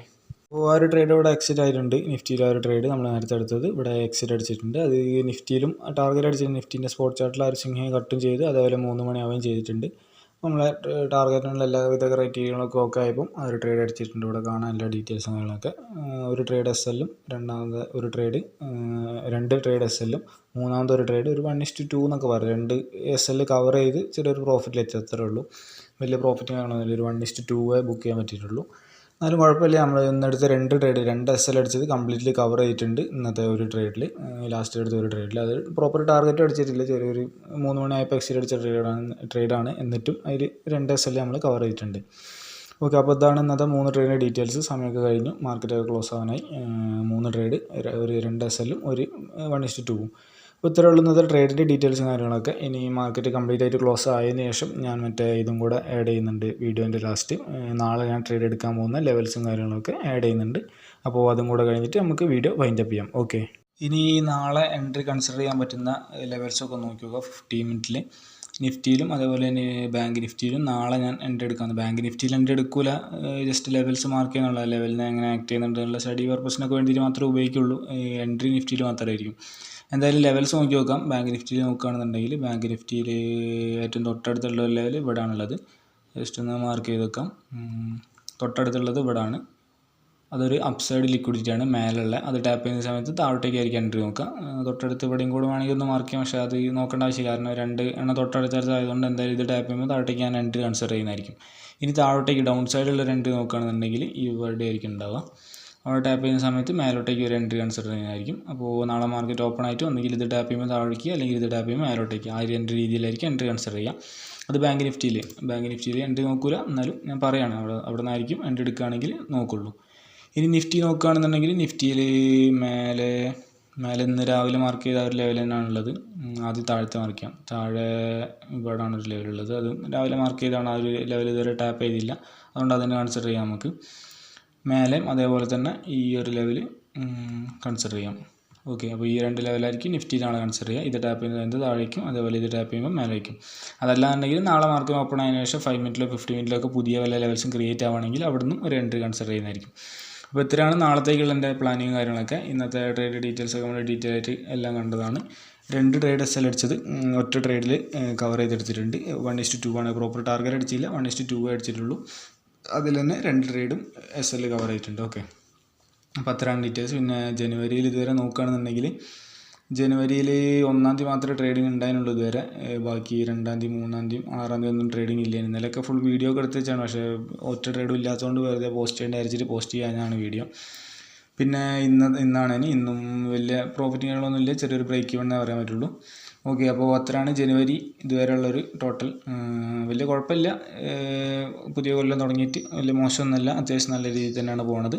അപ്പോൾ ആ ഒരു ട്രേഡ് ഇവിടെ എക്സിറ്റ് ആയിട്ടുണ്ട്. നിഫ്റ്റിയിൽ ആ ഒരു ട്രേഡ് നമ്മൾ നേരത്തെ എടുത്തത് ഇവിടെ എക്സിറ്റ് അടിച്ചിട്ടുണ്ട്. അത് നിഫ്റ്റിയിലും ടാർഗറ്റ് അടിച്ചിട്ട് നിഫ്റ്റീൻ്റെ സ്പോട്ട് ചാർട്ടിൽ ആ ഒരു സ്വിങ് ഹൈ കട്ടും ചെയ്ത് അതേപോലെ 3 മണിയാവുകയും ചെയ്തിട്ടുണ്ട്. നമ്മളെ ടാർഗറ്റിനുള്ള എല്ലാവിധ ക്രൈറ്റീരിയകളൊക്കെ ഓക്കെ ആയപ്പം ആ ഒരു ട്രേഡ് അടിച്ചിട്ടുണ്ട്. ഇവിടെ കാണാൻ എല്ലാ ഡീറ്റെയിൽസും കാര്യങ്ങളൊക്കെ. ഒരു ട്രേഡ് SLഉം രണ്ടാമത് ഒരു ട്രേഡ് 2 ട്രേഡ് SLഉം മൂന്നാമത്തെ ഒരു ട്രേഡ് ഒരു 1:2 എന്നൊക്കെ പറയും. 2 SL കവർ ചെയ്ത് ചെറിയൊരു പ്രോഫിറ്റിൽ എത്തത്രേ ഉള്ളൂ. വലിയ പ്രോഫിറ്റ് കാണുന്നില്ല. ഒരു 1:2 ബുക്ക് ചെയ്യാൻ പറ്റിയിട്ടുള്ളൂ. എന്നാലും കുഴപ്പമില്ല. നമ്മൾ ഇന്നെടുത്ത 2 ട്രേഡ് 2 SL അടിച്ചത് കംപ്ലീറ്റ്ലി കവർ ചെയ്തിട്ടുണ്ട് ഇന്നത്തെ ഒരു ട്രേഡിൽ. ലാസ്റ്റ് എടുത്ത ഒരു ട്രേഡിൽ അത് പ്രോപ്പർ ടാർഗറ്റ് അടിച്ചിട്ടില്ല. ചെറിയൊരു 3 മണിയായപ്പോൾ എക്സിറ്റ് അടിച്ച ട്രേഡാണ്. എന്നിട്ടും അതിൽ 2 SL നമ്മൾ കവർ ചെയ്തിട്ടുണ്ട്. ഓക്കെ, അപ്പോൾ ഇതാണ് ഇന്നത്തെ 3 ട്രേഡിൻ്റെ ഡീറ്റെയിൽസ്. സമയമൊക്കെ കഴിഞ്ഞു, മാർക്കറ്റ് ക്ലോസ് ആവാനായി. 3 ട്രേഡ്, ഒരു 2 SLഉം ഒരു 1:2. അപ്പോൾ ഇത്രയേ ഉള്ളൂ ഇന്നത്തെ ട്രേഡിൻ്റെ ഡീറ്റെയിൽസും കാര്യങ്ങളൊക്കെ. ഇനി മാർക്കറ്റ് കംപ്ലീറ്റ് ആയിട്ട് ക്ലോസ് ആയതിനു ശേഷം ഞാൻ മറ്റേ ഇതും കൂടെ ആഡ് ചെയ്യുന്നുണ്ട് വീഡിയോൻ്റെ ലാസ്റ്റ്. നാളെ ഞാൻ ട്രേഡ് എടുക്കാൻ പോകുന്ന ലെവൽസും കാര്യങ്ങളൊക്കെ ആഡ് ചെയ്യുന്നുണ്ട്. അപ്പോൾ അതും കൂടെ കഴിഞ്ഞിട്ട് നമുക്ക് വീഡിയോ വൈൻഡപ്പ് ചെയ്യാം. ഓക്കെ, ഇനി നാളെ എൻട്രി കൺസിഡർ ചെയ്യാൻ പറ്റുന്ന ലെവൽസൊക്കെ നോക്കുക. 15 മിനിറ്റിൽ നിഫ്റ്റിയിലും അതേപോലെ തന്നെ ബാങ്ക് നിഫ്റ്റിയിലും നാളെ ഞാൻ എൻട്രി എടുക്കാമെന്ന്. ബാങ്ക് നിഫ്റ്റിയിൽ എൻട്രി എടുക്കില്ല, ജസ്റ്റ് ലെവൽസ് മാർക്ക് ചെയ്യാനുള്ള ലെവലിനെ എങ്ങനെ ആക്ട് ചെയ്യുന്നുണ്ടെന്നുള്ള സ്റ്റഡി പർപ്പസിനൊക്കെ വേണ്ടിയിട്ട് മാത്രമേ ഉപയോഗിക്കുള്ളൂ. എൻട്രി നിഫ്റ്റിയിൽ മാത്രമായിരിക്കും. എന്തായാലും ലെവൽസ് നോക്കി നോക്കാം. ബാങ്ക് നിഫ്റ്റിയിൽ നോക്കുകയാണെന്നുണ്ടെങ്കിൽ ബാങ്ക് നിഫ്റ്റിയിൽ ഏറ്റവും തൊട്ടടുത്തുള്ള ലെവൽ ഇവിടെ ആണുള്ളത്. ജസ്റ്റ് ഒന്ന് മാർക്ക് ചെയ്ത് വെക്കാം. തൊട്ടടുത്തുള്ളത് ഇവിടെ ആണ്. അതൊരു അപ്സൈഡ് ലിക്വിഡിറ്റിയാണ് മേലുള്ള. അത് ടാപ്പ് ചെയ്യുന്ന സമയത്ത് താഴോട്ടേക്കായിരിക്കും എൻട്രി നോക്കുക. തൊട്ടടുത്ത് ഇവിടെയും കൂടെ വേണമെങ്കിൽ ഒന്ന് മാർക്ക് ചെയ്യാം, പക്ഷേ അത് നോക്കേണ്ട ആവശ്യമില്ല. കാരണം 2 എണ്ണം തൊട്ടടുത്തായതുകൊണ്ട് എന്തായാലും ഇത് ടാപ്പ് ചെയ്യുമ്പോൾ താഴോട്ടേക്ക് ഞാൻ എൻട്രി കൺസിഡർ ചെയ്യുന്നതായിരിക്കും. ഇനി താഴോട്ടേക്ക് ഡൗൺ സൈഡിലുള്ള എൻട്രി നോക്കുകയാണെന്നുണ്ടെങ്കിൽ ഇവിടെ ആയിരിക്കും ഉണ്ടാവുക. അവിടെ ടാപ്പ് ചെയ്യുന്ന സമയത്ത് മേലോട്ടേക്ക് ഒരു എൻട്രി കൺസിഡർ ചെയ്യുന്നതായിരിക്കും. അപ്പോൾ നാളെ മാർക്കറ്റ് ഓപ്പൺ ആയിട്ട് ഒന്നുകിൽ ഇത് ടാപ്പ് ചെയ്യുമ്പോൾ താഴേക്ക്, അല്ലെങ്കിൽ ഇത് ടാപ്പ് ചെയ്യുമ്പോൾ മേലോട്ടേക്ക്, ആ ഒരു എൻട്രി രീതിയിലായിരിക്കും എൻട്രി കൺസിഡർ ചെയ്യുക. അത് ബാങ്ക് നിഫ്റ്റിയിൽ എൻട്രി നോക്കില്ല, എന്നാലും ഞാൻ പറയുകയാണ് അവിടെ നിന്നായിരിക്കും എൻട്രി എടുക്കുകയാണെങ്കിൽ നോക്കുള്ളൂ. ഇനി നിഫ്റ്റി നോക്കുകയാണെന്നുണ്ടെങ്കിൽ നിഫ്റ്റിയിൽ മേലെ ഇന്ന് രാവിലെ മാർക്ക് ചെയ്ത ഒരു ലെവൽ തന്നെയാണുള്ളത്. ആദ്യം താഴത്തെ മാർക്ക് ചെയ്യാം. താഴെ ഇവിടെയാണ് ഒരു ലെവലുള്ളത്. അത് രാവിലെ മാർക്ക് ചെയ്താണ്. ആ ഒരു ലെവൽ ഇതുവരെ ടാപ്പ് ചെയ്തില്ല, അതുകൊണ്ട് അതിനെ കൺസിഡർ ചെയ്യാം നമുക്ക്. മേലെ അതേപോലെ തന്നെ ഈ ഒരു ലെവൽ കൺസിഡർ ചെയ്യാം. ഓക്കെ, അപ്പോൾ ഈ 2 ലെവലായിരിക്കും നിഫ്റ്റിയിലാണ് കൺസിഡർ ചെയ്യുക. ഇത് ടാപ്പ് ചെയ്യുന്നത് താഴേക്കും, അതേപോലെ ഇത് ടാപ്പ് ചെയ്യുമ്പോൾ മേലേക്കും. അതല്ലാന്നുണ്ടെങ്കിൽ നാളെ മാർക്കറ്റ് ഓപ്പൺ ആയതിനു ശേഷം 5 മിനിറ്റിലോ 50 മിനിറ്റിലൊക്കെ പുതിയ വല്ല ലെവൽസും ക്രിയേറ്റ് ആവുകയാണെങ്കിൽ അവിടെ നിന്നും ഒരു എൻട്രി കൺസിഡർ ചെയ്യുന്നതായിരിക്കും. അപ്പോൾ ഇത്രയാണ് നാളത്തേക്കുള്ള എൻ്റെ പ്ലാനിങ് കാര്യങ്ങളൊക്കെ. ഇന്നത്തെ ട്രേഡ് ഡീറ്റെയിൽസൊക്കെ നമ്മൾ ഡീറ്റെയിൽ ആയിട്ട് എല്ലാം കണ്ടതാണ്. 2 ട്രേഡ് എസ് എൽ അടിച്ചത് ഒറ്റ ട്രേഡിൽ കവർ ചെയ്തെടുത്തിട്ടുണ്ട്. 1:2 ആണ്. പ്രോപ്പർ ടാർഗറ്റ് അടിച്ചില്ല, 1:2 അടിച്ചിട്ടുള്ളൂ. അതിൽ തന്നെ 2 ട്രേഡും എസ് എൽ കവർ ചെയ്തിട്ടുണ്ട്. ഓക്കെ, അപ്പോൾ അത്രയാണ് ഡീറ്റെയിൽസ്. പിന്നെ ജനുവരിയിൽ ഇതുവരെ നോക്കുകയാണെന്നുണ്ടെങ്കിൽ ജനുവരിയിൽ 1-ാം തീയതി മാത്രമേ ട്രേഡിംഗ് ഉണ്ടായിരുന്നുള്ളൂ ഇതുവരെ. ബാക്കി 2-ാം തീയതി 3-ാം തീയതി 6-ാം തീയതി ഒന്നും ട്രേഡിംഗ് ഇല്ല. ഇന്നലെയൊക്കെ ഫുൾ വീഡിയോ ഒക്കെ എടുത്ത് വെച്ചാണ്, പക്ഷേ ഒറ്റ ട്രേഡും ഇല്ലാത്തതുകൊണ്ട് വെറുതെ പോസ്റ്റ് ചെയ്യേണ്ട വിചാരിച്ചിട്ട് പോസ്റ്റ് ചെയ്യാനാണ് വീഡിയോ. പിന്നെ ഇന്നും വലിയ പ്രോഫിറ്റുകളൊന്നും ഇല്ല, ചെറിയൊരു ബ്രേക്ക് ഈവൻ എന്നേ പറയാൻ പറ്റുള്ളൂ. ഓക്കെ, അപ്പോൾ അത്രയാണ് ജനുവരി ഇതുവരെ ഉള്ളൊരു ടോട്ടൽ. വലിയ കുഴപ്പമില്ല, പുതിയ കൊല്ലം തുടങ്ങിയിട്ട് വലിയ മോശമൊന്നുമല്ല, അത്യാവശ്യം നല്ല രീതിയിൽ തന്നെയാണ് പോകുന്നത്.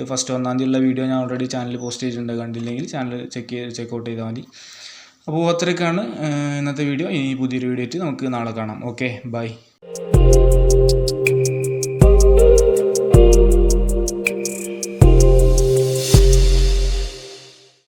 ഫസ്റ്റ് 1-ാം തീയതിയുള്ള വീഡിയോ ഞാൻ ഓൾറെഡി ചാനലിൽ പോസ്റ്റ് ചെയ്തിട്ടുണ്ട്. കണ്ടില്ലെങ്കിൽ ചാനൽ ചെക്കൗട്ട് ചെയ്താൽ മതി. അപ്പോൾ അത്രയൊക്കെയാണ് ഇന്നത്തെ വീഡിയോ. ഇനി പുതിയൊരു വീഡിയോ ആയിട്ട് നമുക്ക് നാളെ കാണാം. Okay, by.